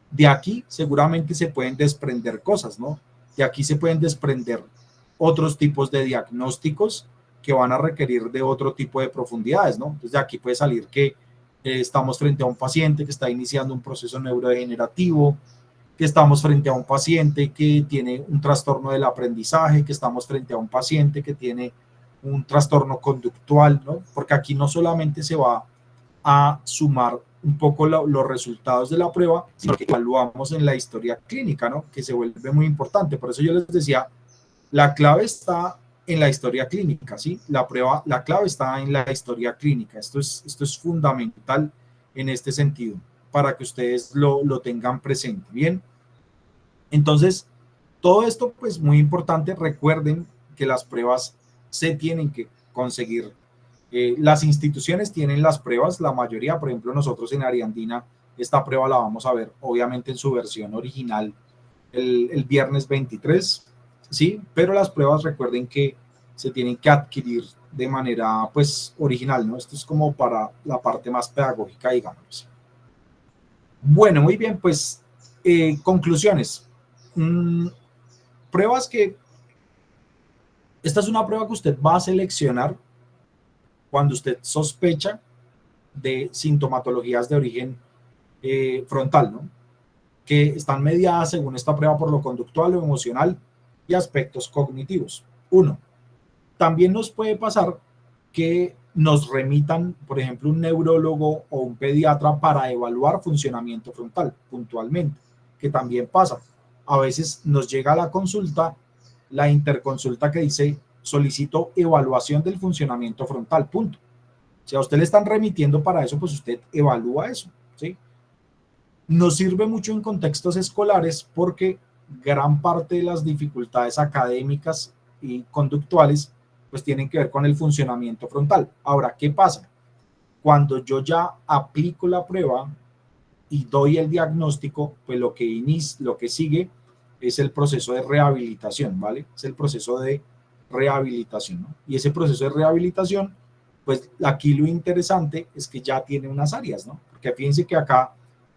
De aquí seguramente se pueden desprender cosas, ¿no? De aquí se pueden desprender otros tipos de diagnósticos que van a requerir de otro tipo de profundidades, ¿no? Entonces de aquí puede salir que estamos frente a un paciente que está iniciando un proceso neurodegenerativo, que estamos frente a un paciente que tiene un trastorno del aprendizaje, que estamos frente a un paciente que tiene un trastorno conductual, ¿no? Porque aquí no solamente se va a sumar un poco los resultados de la prueba, sino que evaluamos en la historia clínica, ¿no? Que se vuelve muy importante. Por eso yo les decía, la clave está en la historia clínica, ¿sí? La clave está en la historia clínica. Esto es fundamental en este sentido, para que ustedes lo tengan presente, ¿bien? Entonces, todo esto, pues, muy importante. Recuerden que las pruebas se tienen que conseguir. Las instituciones tienen las pruebas, la mayoría, por ejemplo, nosotros en Ariandina, esta prueba la vamos a ver, obviamente, en su versión original el viernes 23, ¿sí? Pero las pruebas, recuerden que se tienen que adquirir de manera, pues, original, ¿no? Esto es como para la parte más pedagógica, digamos. Bueno, muy bien, pues, conclusiones. Pruebas que... Esta es una prueba que usted va a seleccionar cuando usted sospecha de sintomatologías de origen frontal, ¿no? Que están mediadas según esta prueba por lo conductual, lo emocional y aspectos cognitivos. 1. También nos puede pasar que nos remitan, por ejemplo, un neurólogo o un pediatra para evaluar funcionamiento frontal puntualmente, que también pasa. A veces nos llega a la consulta la interconsulta que dice solicito evaluación del funcionamiento frontal, punto. Si a usted le están remitiendo para eso, pues usted evalúa eso, ¿sí? Nos sirve mucho en contextos escolares porque gran parte de las dificultades académicas y conductuales pues tienen que ver con el funcionamiento frontal. Ahora, ¿qué pasa? Cuando yo ya aplico la prueba y doy el diagnóstico, pues lo que sigue es el proceso de rehabilitación, ¿vale? Es el proceso de rehabilitación, ¿no? Y ese proceso de rehabilitación, pues aquí lo interesante es que ya tiene unas áreas, ¿no? Porque fíjense que acá,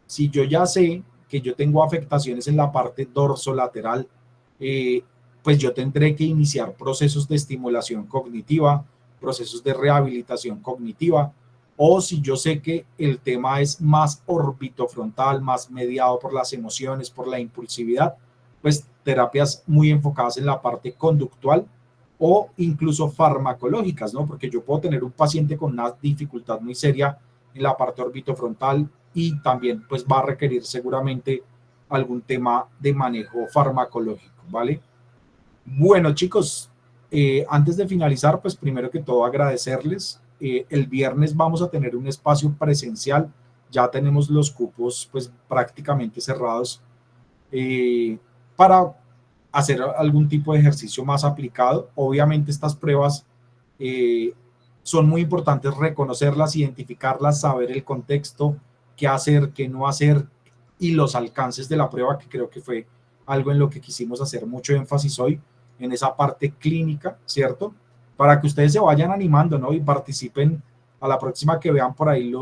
si yo ya sé que yo tengo afectaciones en la parte dorsolateral, pues yo tendré que iniciar procesos de estimulación cognitiva, procesos de rehabilitación cognitiva, o si yo sé que el tema es más orbitofrontal, más mediado por las emociones, por la impulsividad, pues terapias muy enfocadas en la parte conductual o incluso farmacológicas, ¿no? Porque yo puedo tener un paciente con una dificultad muy seria en la parte orbitofrontal y también pues va a requerir seguramente algún tema de manejo farmacológico, ¿vale? Bueno, chicos, antes de finalizar, pues primero que todo agradecerles. El viernes vamos a tener un espacio presencial, ya tenemos los cupos pues prácticamente cerrados para hacer algún tipo de ejercicio más aplicado. Obviamente estas pruebas son muy importantes reconocerlas, identificarlas, saber el contexto, qué hacer, qué no hacer y los alcances de la prueba, que creo que fue algo en lo que quisimos hacer mucho énfasis hoy, en esa parte clínica, ¿cierto? Para que ustedes se vayan animando, ¿no? Y participen a la próxima que vean por ahí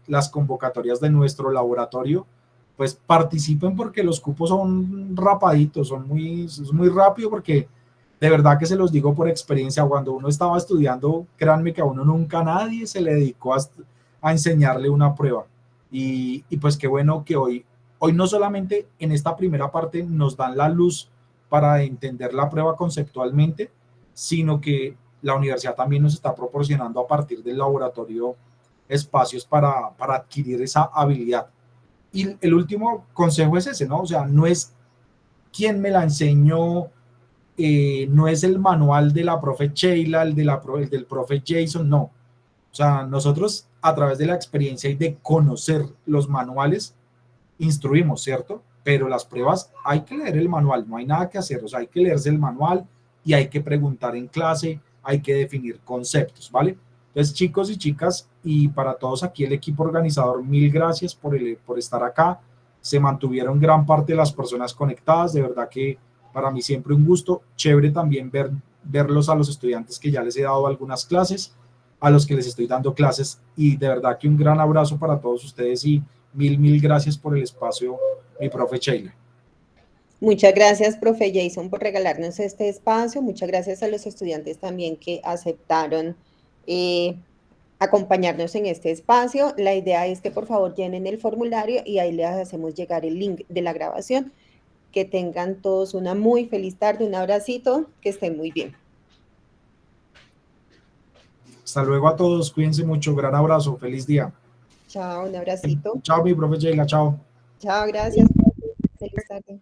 las convocatorias de nuestro laboratorio, pues participen porque los cupos son rapaditos, es muy rápido porque de verdad que se los digo por experiencia, cuando uno estaba estudiando, créanme que a uno nunca nadie se le dedicó a enseñarle una prueba. Y pues qué bueno que hoy no solamente en esta primera parte nos dan la luz para entender la prueba conceptualmente, sino que la universidad también nos está proporcionando a partir del laboratorio espacios para adquirir esa habilidad. Y el último consejo es ese, ¿no? O sea, no es quién me la enseñó, no es el manual de la profe Sheila, el del profe Jason, no. O sea, nosotros a través de la experiencia y de conocer los manuales, instruimos, ¿cierto? Pero las pruebas hay que leer el manual, no hay nada que hacer, o sea, hay que leerse el manual y hay que preguntar en clase, hay que definir conceptos, ¿vale? Entonces, chicos y chicas, y para todos aquí el equipo organizador, mil gracias por estar acá. Se mantuvieron gran parte de las personas conectadas, de verdad que para mí siempre un gusto. Chévere también verlos a los estudiantes que ya les he dado algunas clases, a los que les estoy dando clases, y de verdad que un gran abrazo para todos ustedes y mil gracias por el espacio, mi profe Sheila. Muchas gracias, profe Jason, por regalarnos este espacio. Muchas gracias a los estudiantes también que aceptaron acompañarnos en este espacio. La idea es que por favor llenen el formulario y ahí les hacemos llegar el link de la grabación. Que tengan todos una muy feliz tarde, un abracito, que estén muy bien. Hasta luego a todos, cuídense mucho, gran abrazo, feliz día. Chao, un abracito. Chao, mi profe Sheila, chao. Chao, gracias. Feliz tarde.